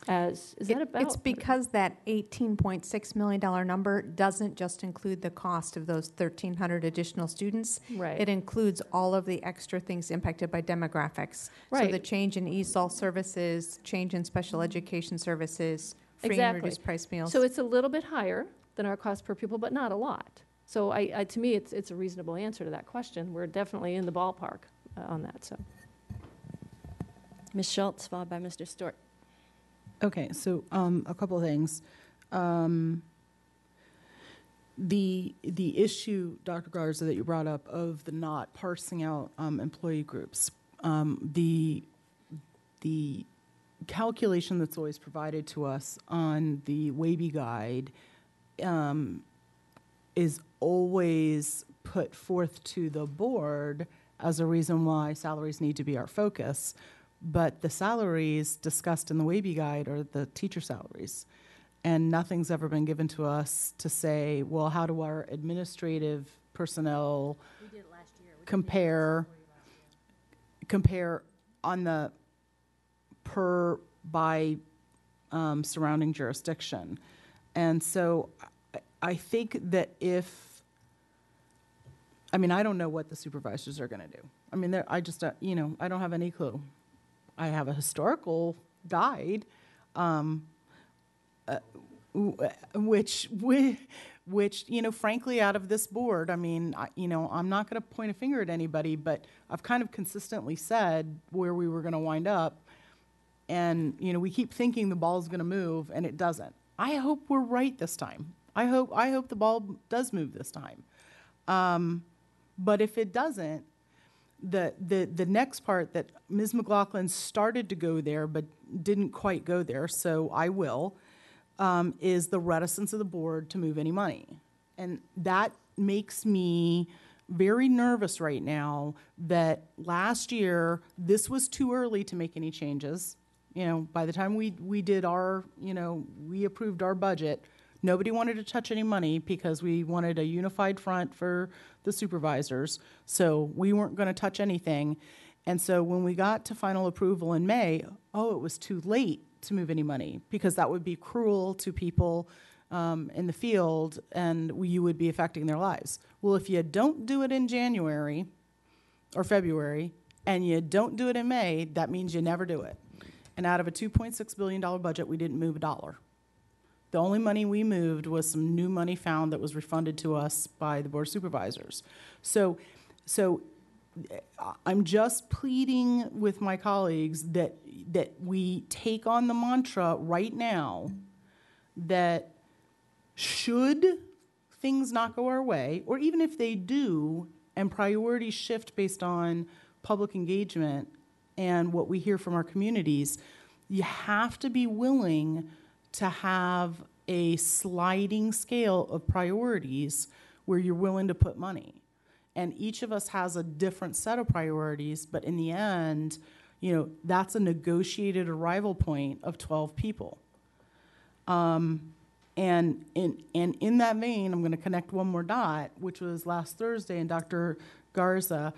Is that about? It's because that $18.6 million number doesn't just include the cost of those 1,300 additional students. Right. It includes all of the extra things impacted by demographics. Right. So the change in ESOL services, change in special education services, free and Exactly. reduced price meals. So it's a little bit higher than our cost per pupil, but not a lot. So to me, it's a reasonable answer to that question. We're definitely in the ballpark on that. So, Ms. Schultz, followed by Mr. Stewart. Okay, so a couple of things. The issue, Dr. Garza, that you brought up of the not parsing out employee groups, the calculation that's always provided to us on the WABE guide is always put forth to the board as a reason why salaries need to be our focus. But the salaries discussed in the WABE guide are the teacher salaries. And nothing's ever been given to us to say, well, how do our administrative personnel compare on the by surrounding jurisdiction. And so I think that I don't know what the supervisors are going to do. I mean, I just, I don't have any clue. I have a historical guide, which, frankly, out of this board, I'm not going to point a finger at anybody, but I've kind of consistently said where we were going to wind up. And, we keep thinking the ball's going to move, and it doesn't. I hope we're right this time. I hope the ball does move this time. But if it doesn't, the next part that Ms. McLaughlin started to go there but didn't quite go there, so I will, is the reticence of the board to move any money. And that makes me very nervous right now that last year, this was too early to make any changes. By the time we did our, we approved our budget, nobody wanted to touch any money because we wanted a unified front for the supervisors. So we weren't going to touch anything. And so when we got to final approval in May, it was too late to move any money because that would be cruel to people in the field and you would be affecting their lives. Well, if you don't do it in January or February and you don't do it in May, that means you never do it. And out of a $2.6 billion budget, we didn't move a dollar. The only money we moved was some new money found that was refunded to us by the Board of Supervisors. So I'm just pleading with my colleagues that we take on the mantra right now that should things not go our way, or even if they do, and priorities shift based on public engagement and what we hear from our communities, you have to be willing to have a sliding scale of priorities where you're willing to put money. And each of us has a different set of priorities, but in the end, that's a negotiated arrival point of 12 people. And in that vein, I'm going to connect one more dot, which was last Thursday, and Dr. Garza,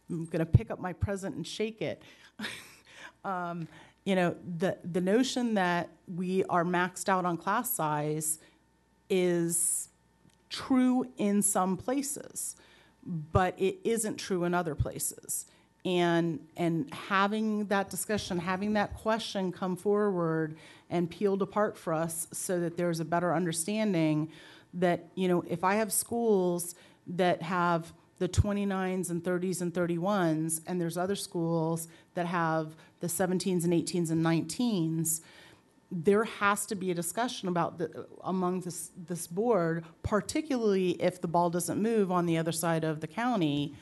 I'm going to pick up my present and shake it. The notion that we are maxed out on class size is true in some places, but it isn't true in other places. and having that discussion, having that question come forward and peeled apart for us so that there's a better understanding that, you know, if I have schools that have the 29s and 30s and 31s, and there's other schools that have the 17s and 18s and 19s, there has to be a discussion about among this board, particularly if the ball doesn't move on the other side of the county,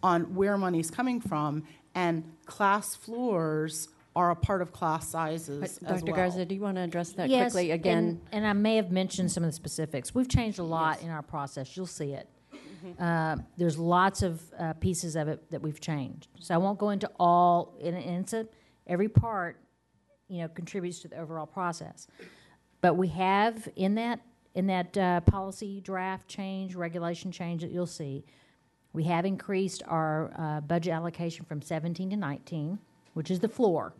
on where money's coming from, and class floors are a part of class sizes as well. Dr. Garza, do you want to address that Yes, quickly again? and I may have mentioned some of the specifics. We've changed a lot in our process. You'll see it. There's lots of pieces of it that we've changed. So I won't go into all, and every part, you know, contributes to the overall process. But we have in that policy draft change, regulation change that you'll see, we have increased our budget allocation from 17 to 19, which is the floor.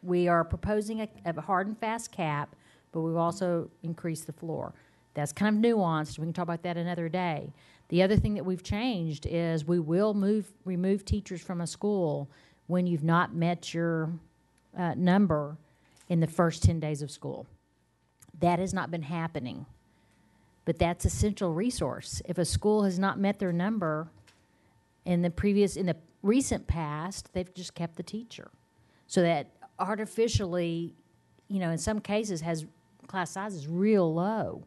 We are proposing a hard and fast cap, but we've also increased the floor. That's kind of nuanced. We can talk about that another day. The other thing that we've changed is we will remove teachers from a school when you've not met your number in the first 10 days of school. That has not been happening. But that's a central resource. If a school has not met their number in the recent past, they've just kept the teacher. So that artificially, you know, in some cases has class sizes real low.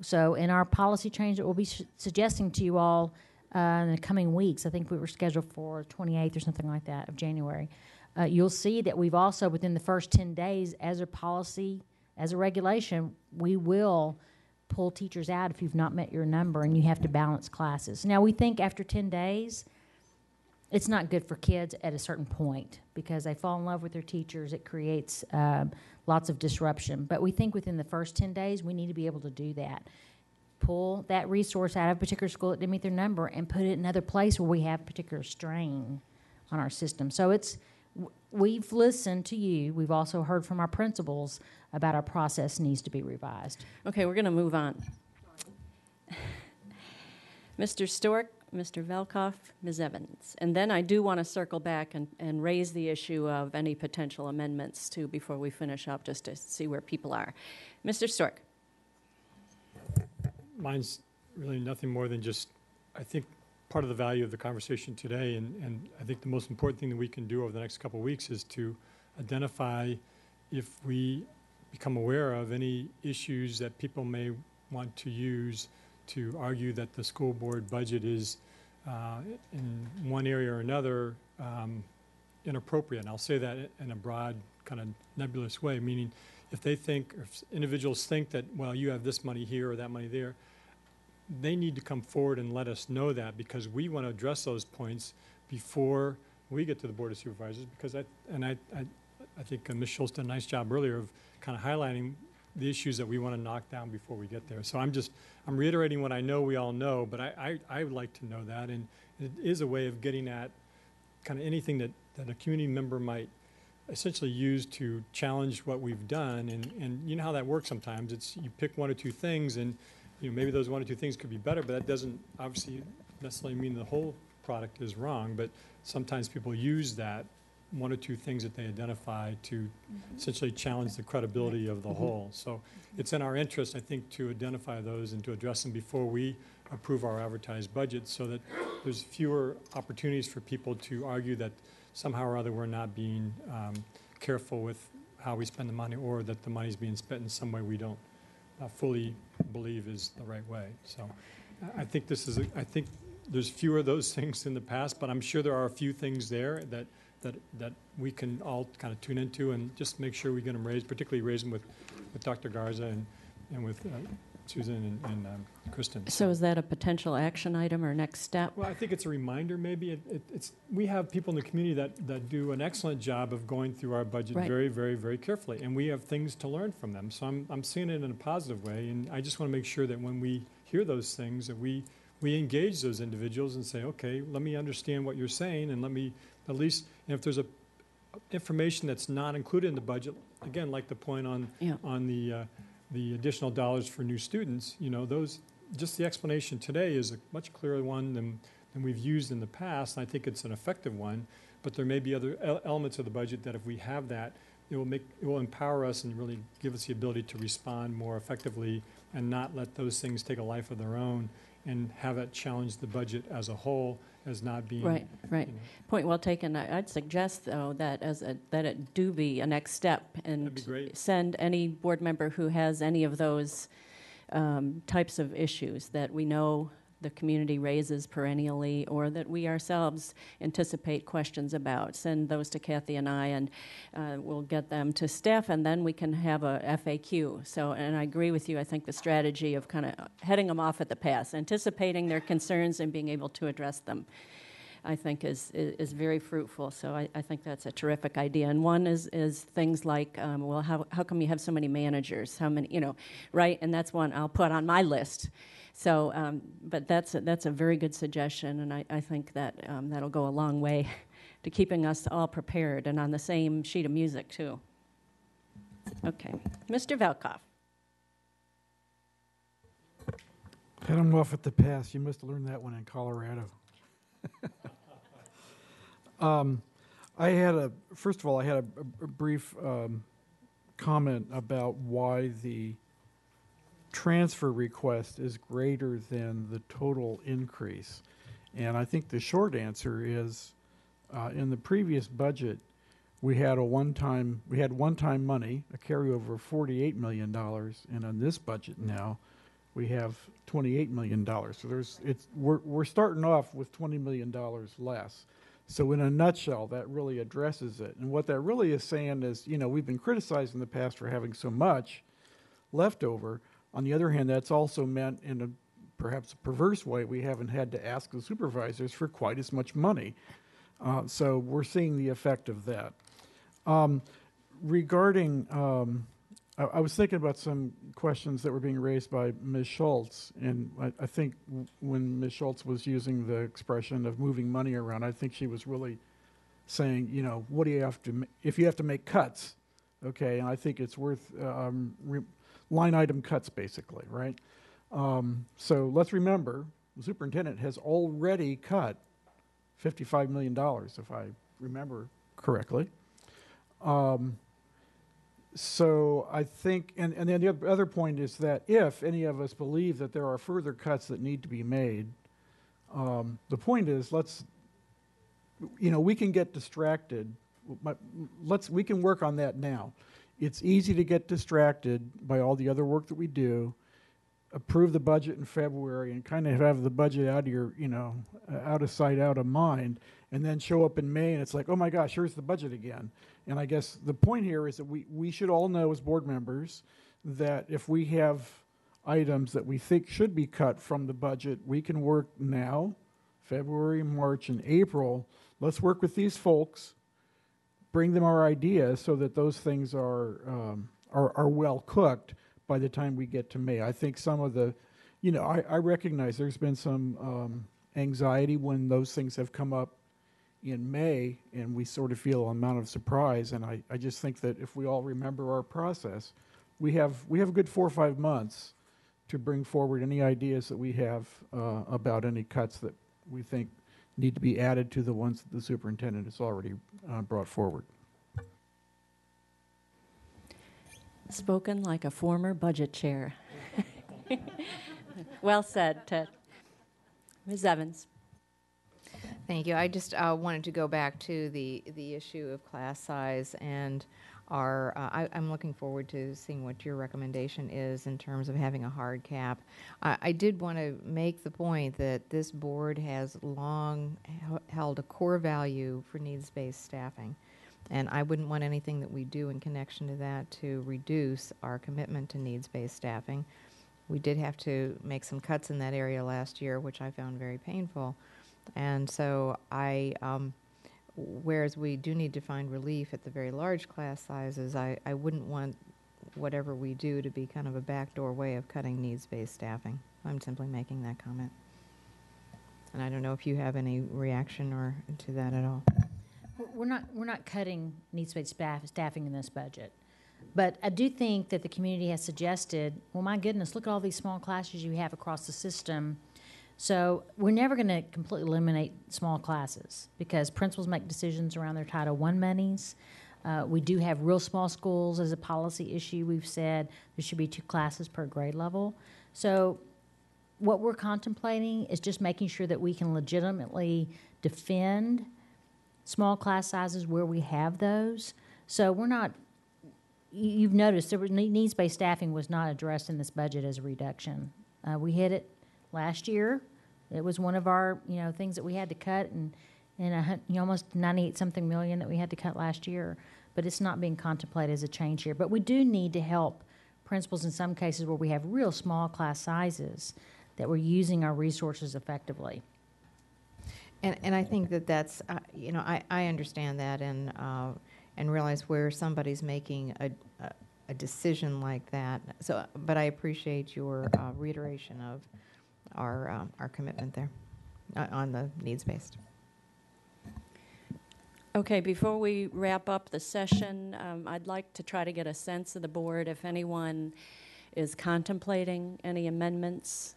So in our policy change that we'll be suggesting to you all in the coming weeks, I think we were scheduled for 28th or something like that of January, you'll see that we've also, within the first 10 days, as a policy, as a regulation, we will pull teachers out if you've not met your number and you have to balance classes. Now, we think after 10 days, it's not good for kids at a certain point because they fall in love with their teachers. It creates lots of disruption. But we think within the first 10 days, we need to be able to do that. Pull that resource out of a particular school that didn't meet their number and put it in another place where we have particular strain on our system. So we've listened to you. We've also heard from our principals about our process needs to be revised. Okay, we're going to move on. Mr. Stork, Mr. Velkoff, Ms. Evans. And then I do want to circle back and raise the issue of any potential amendments, too, before we finish up, just to see where people are. Mr. Stork. Mine's really nothing more than just, I think, part of the value of the conversation today, and I think the most important thing that we can do over the next couple of weeks is to identify if we become aware of any issues that people may want to use to argue that the school board budget is in one area or another inappropriate. And I'll say that in a broad, kind of nebulous way, meaning if they think, or if individuals think that, well, you have this money here or that money there, they need to come forward and let us know that, because we want to address those points before we get to the Board of Supervisors, because I think Ms. Schultz did a nice job earlier of kind of highlighting the issues that we want to knock down before we get there. So I'm reiterating what I know we all know, but I would like to know that, and it is a way of getting at kind of anything that a community member might essentially use to challenge what we've done, and you know how that works sometimes. It's you pick one or two things, and you know, maybe those one or two things could be better, but that doesn't obviously necessarily mean the whole product is wrong. But sometimes people use that one or two things that they identify to essentially challenge the credibility of the whole. So it's in our interest, I think, to identify those and to address them before we approve our advertised budget, so that there's fewer opportunities for people to argue that somehow or other we're not being careful with how we spend the money, or that the money's being spent in some way we don't fully believe is the right way. So I think I think there's fewer of those things in the past, but I'm sure there are a few things there that we can all kind of tune into and just make sure we get them raised, particularly raise them with Dr. Garza and with Susan and Kristen. So is that a potential action item or next step? Well, I think it's a reminder maybe. We have people in the community that do an excellent job of going through our budget very, very, very carefully, and we have things to learn from them. So I'm seeing it in a positive way, and I just want to make sure that when we hear those things that we engage those individuals and say, okay, let me understand what you're saying, and let me at least, and if there's information that's not included in the budget, again, like the point on the additional dollars for new students, you know, just the explanation today is a much clearer one than we've used in the past, and I think it's an effective one, but there may be other elements of the budget that if we have that, it will empower us and really give us the ability to respond more effectively and not let those things take a life of their own and have it challenge the budget as a whole as not being. Right. You know. Point well taken. I'd suggest, though, that that it do be a next step, and That'd be great. send any board member who has any of those types of issues that we know the community raises perennially, or that we ourselves anticipate questions about. Send those to Kathy and I, and we'll get them to staff, and then we can have a FAQ. So, and I agree with you. I think the strategy of kind of heading them off at the pass, anticipating their concerns and being able to address them, I think is very fruitful. So I think that's a terrific idea. And one is things like, well, how come you have so many managers? How many, right? And that's one I'll put on my list. So, but that's a very good suggestion, and I think that that'll go a long way to keeping us all prepared and on the same sheet of music, too. Okay. Mr. Velkoff. Head them off at the pass. You must have learned that one in Colorado. First of all, I had a brief comment about why the transfer request is greater than the total increase. And I think the short answer is, in the previous budget, we had one-time money, a carryover of $48 million, and on this budget now, we have $28 million. So we're starting off with $20 million less. So in a nutshell, that really addresses it. And what that really is saying is, we've been criticized in the past for having so much left over. On the other hand, that's also meant, in a perhaps a perverse way, we haven't had to ask the supervisors for quite as much money. So we're seeing the effect of that. Regarding, I was thinking about some questions that were being raised by Ms. Schultz, and I think when Ms. Schultz was using the expression of moving money around, I think she was really saying, what do you have to, if you have to make cuts, okay, and I think it's worth line item cuts, basically, right? So let's remember, the superintendent has already cut $55 million, if I remember correctly. So I think, and then the other point is that if any of us believe that there are further cuts that need to be made, the point is, we can get distracted. We can work on that now. It's easy to get distracted by all the other work that we do, approve the budget in February and kind of have the budget out of your, out of sight, out of mind, and then show up in May and it's like, oh my gosh, here's the budget again. And I guess the point here is that we should all know as board members that if we have items that we think should be cut from the budget, we can work now, February, March, and April. Let's work with these folks, bring them our ideas so that those things are well cooked by the time we get to May. I think some of the, I recognize there's been some anxiety when those things have come up in May, and we sort of feel an amount of surprise. And I just think that if we all remember our process, we have a good 4 or 5 months to bring forward any ideas that we have about any cuts that we think need to be added to the ones that the superintendent has already brought forward. Spoken like a former budget chair. Well said, Ted. Ms. Evans. Thank you. I just wanted to go back to the issue of class size, and I'm looking forward to seeing what your recommendation is in terms of having a hard cap. I did want to make the point that this board has long held a core value for needs-based staffing, and I wouldn't want anything that we do in connection to that to reduce our commitment to needs-based staffing. We did have to make some cuts in that area last year, which I found very painful. And so whereas we do need to find relief at the very large class sizes, I wouldn't want whatever we do to be kind of a backdoor way of cutting needs-based staffing. I'm simply making that comment. And I don't know if you have any reaction or to that at all. We're not cutting needs-based staffing in this budget. But I do think that the community has suggested, well, my goodness, look at all these small classes you have across the system. So we're never going to completely eliminate small classes because principals make decisions around their Title I monies. We do have real small schools as a policy issue. We've said there should be 2 classes per grade level. So what we're contemplating is just making sure that we can legitimately defend small class sizes where we have those. So we're not, you've noticed there was needs-based staffing was not addressed in this budget as a reduction. We hit it last year. It was one of our, things that we had to cut, and almost 98-something million that we had to cut last year. But it's not being contemplated as a change here. But we do need to help principals in some cases where we have real small class sizes that we're using our resources effectively. And I think that's, I understand that and realize where somebody's making a decision like that. So, but I appreciate your reiteration of our commitment there on the needs-based. Okay, before we wrap up the session, I'd like to try to get a sense of the board if anyone is contemplating any amendments.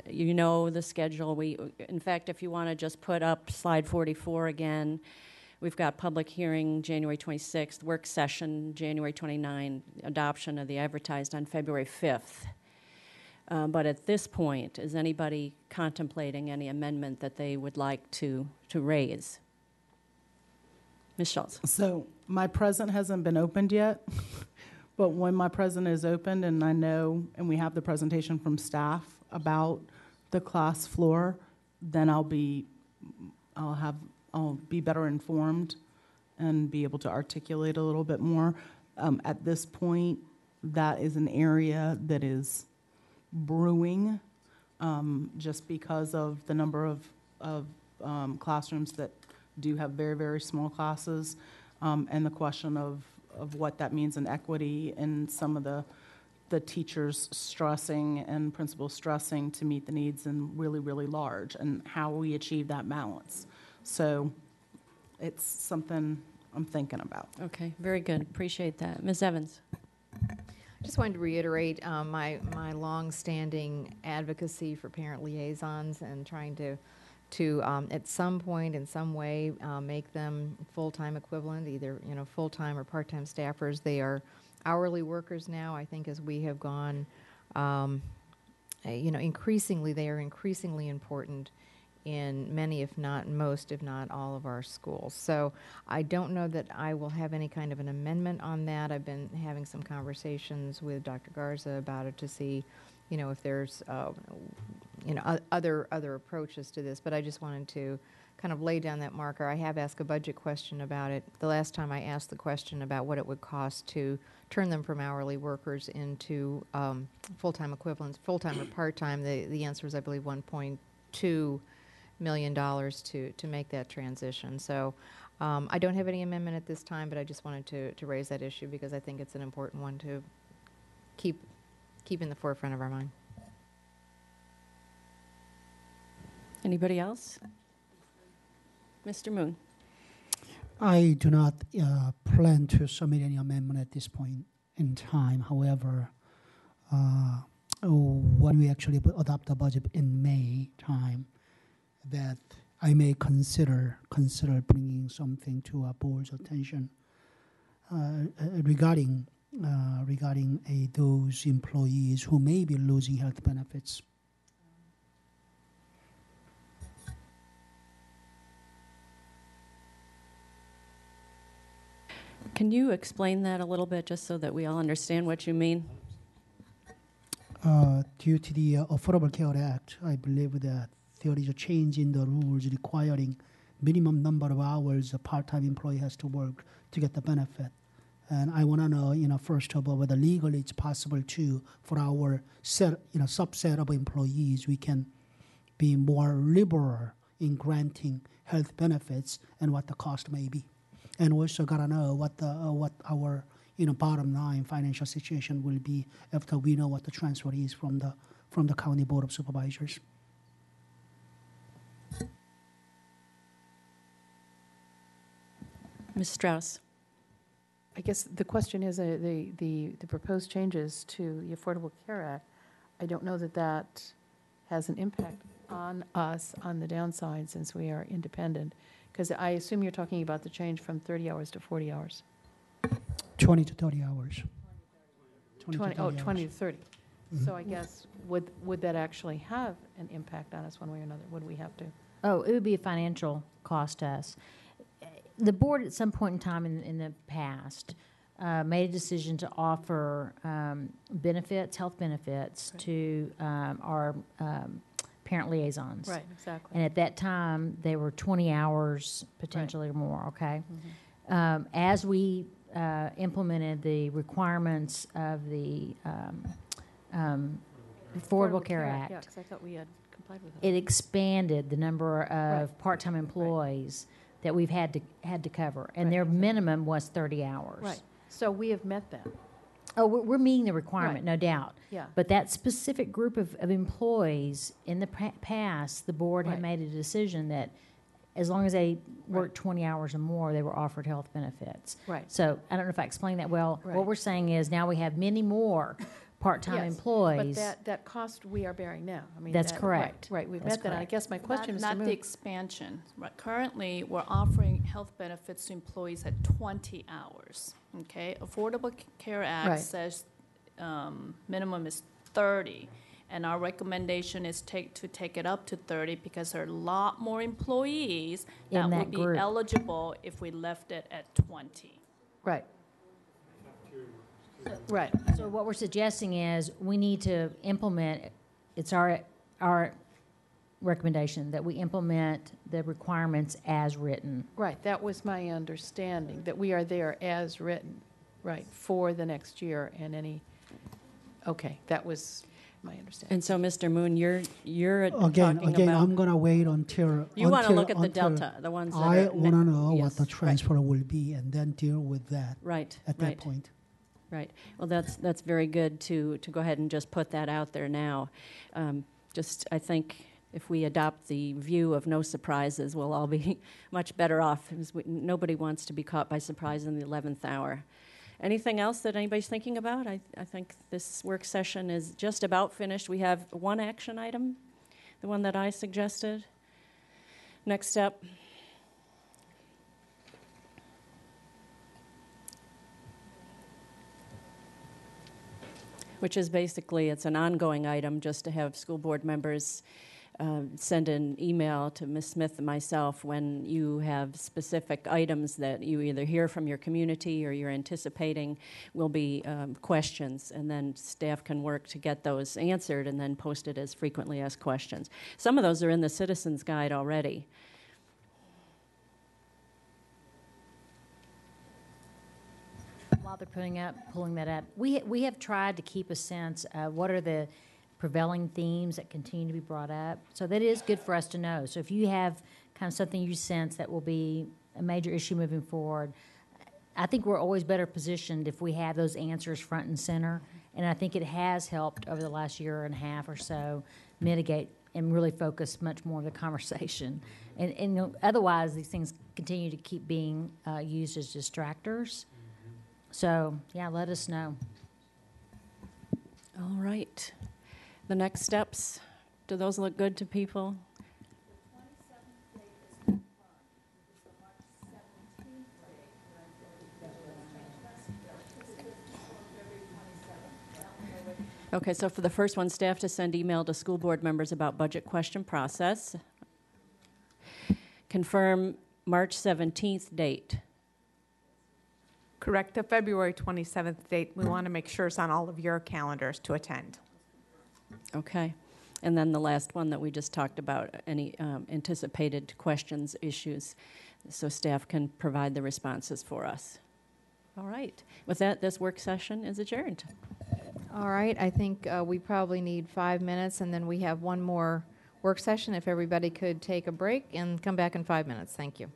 You know the schedule. In fact, if you want to just put up slide 44 again, we've got public hearing January 26th, work session January 29, adoption of the advertised on February 5th. But at this point, is anybody contemplating any amendment that they would like to raise? Ms. Schultz. So my present hasn't been opened yet, but when my present is opened and I know, and we have the presentation from staff about the class floor, then I'll be better informed and be able to articulate a little bit more. At this point, that is an area that is brewing, just because of the number of classrooms that do have very, very small classes, and the question of what that means in equity, and some of the teachers stressing and principals stressing to meet the needs in really, really large, and how we achieve that balance. So it's something I'm thinking about. Okay, very good. Appreciate that. Ms. Evans. Just wanted to reiterate my long-standing advocacy for parent liaisons and trying to at some point, in some way, make them full-time equivalent, either full-time or part-time staffers. They are hourly workers now. I think as we have gone, increasingly, they are increasingly important in many, if not most, if not all of our schools. So I don't know that I will have any kind of an amendment on that. I've been having some conversations with Dr. Garza about it to see, if there's, other approaches to this. But I just wanted to kind of lay down that marker. I have asked a budget question about it. The last time I asked the question about what it would cost to turn them from hourly workers into full-time equivalents, full-time or part-time, the answer was, I believe, $1.2 million to make that transition. So I don't have any amendment at this time, but I just wanted to raise that issue because I think it's an important one to keep in the forefront of our mind. Anybody else? Mr. Moon. I do not plan to submit any amendment at this point in time. However, when we actually adopt the budget in May time, that I may consider bringing something to our board's attention regarding those employees who may be losing health benefits. Can you explain that a little bit, just so that we all understand what you mean? Due to the Affordable Care Act, I believe that there is a change in the rules requiring minimum number of hours a part-time employee has to work to get the benefit. And I want to know, first of all, whether legally it's possible to, for our subset of employees, we can be more liberal in granting health benefits and what the cost may be. And also got to know what our bottom line financial situation will be after we know what the transfer is from the County Board of Supervisors. Ms. Strauss. I guess the question is the proposed changes to the Affordable Care Act. I don't know that has an impact on us on the downside since we are independent? Because I assume you're talking about the change from 30 hours to 40 hours. 20 to 30 hours. 20 to hours. 30. So I guess, would that actually have an impact on us one way or another? Would we have to? Oh, it would be a financial cost to us. The board at some point in time in the past made a decision to offer benefits, health benefits to our parent liaisons. Right, exactly. And at that time, they were 20 hours potentially or more, okay? As we implemented the requirements of the Affordable Care Act, Yeah, because I thought we had complied with that. it expanded the number of part-time employees that we've had to cover, and their minimum was 30 hours. Right. So we have met that. Oh, we're meeting the requirement, Right. no doubt. Yeah. But that specific group of employees, in the past, the board had Right. made a decision that as long as they worked 20 hours or more, they were offered health benefits. Right. So I don't know if I explained that well. Right. What we're saying is now we have many more part-time Yes, employees. But that cost we are bearing now. I mean, That's that- correct. Right, we've That's met that. And I correct. guess my question, Not Mr. the Moon. expansion. Right. Currently, we're offering health benefits to employees at 20 hours, okay? Affordable Care Act Right. says minimum is 30, and our recommendation is to take it up to 30 because there are a lot more employees In that that would be group. eligible if we left it at 20. Right. Right. So what we're suggesting is we need to implement, it's our recommendation that we implement the requirements as written. Right, that was my understanding, that we are there as written, right, for the next year and any, okay, that was my understanding. And so, Mr. Moon, you're Again, talking about. I'm gonna wait until. You want to until- look at the until delta, the ones that I are. wanna know what yes, the transfer will be and then deal with that Right, at that right. point. Right. Well, that's very good to go ahead and just put that out there now. Just, I think if we adopt the view of no surprises, we'll all be much better off. Because nobody wants to be caught by surprise in the 11th hour. Anything else that anybody's thinking about? I think this work session is just about finished. We have one action item, the one that I suggested. Next step. Which is basically, it's an ongoing item just to have school board members send an email to Ms. Smith and myself when you have specific items that you either hear from your community or you're anticipating will be questions, and then staff can work to get those answered and then post it as frequently asked questions. Some of those are in the Citizens Guide already. While they're pulling that up, we have tried to keep a sense of what are the prevailing themes that continue to be brought up. So that is good for us to know. So if you have kind of something you sense that will be a major issue moving forward, I think we're always better positioned if we have those answers front and center. And I think it has helped over the last year and a half or so mitigate and really focus much more of the conversation. And you know, otherwise, these things continue to keep being used as distractors. So, yeah, let us know. All right. The next steps, do those look good to people? Okay, so for the first one, staff to send email to school board members about budget question process. Confirm March 17th date. Correct, the February 27th date. We want to make sure it's on all of your calendars to attend. Okay. And then the last one that we just talked about, any anticipated questions, issues, so staff can provide the responses for us. All right. With that, this work session is adjourned. All right, I think we probably need 5 minutes, and then we have one more work session. If everybody could take a break and come back in 5 minutes. Thank you.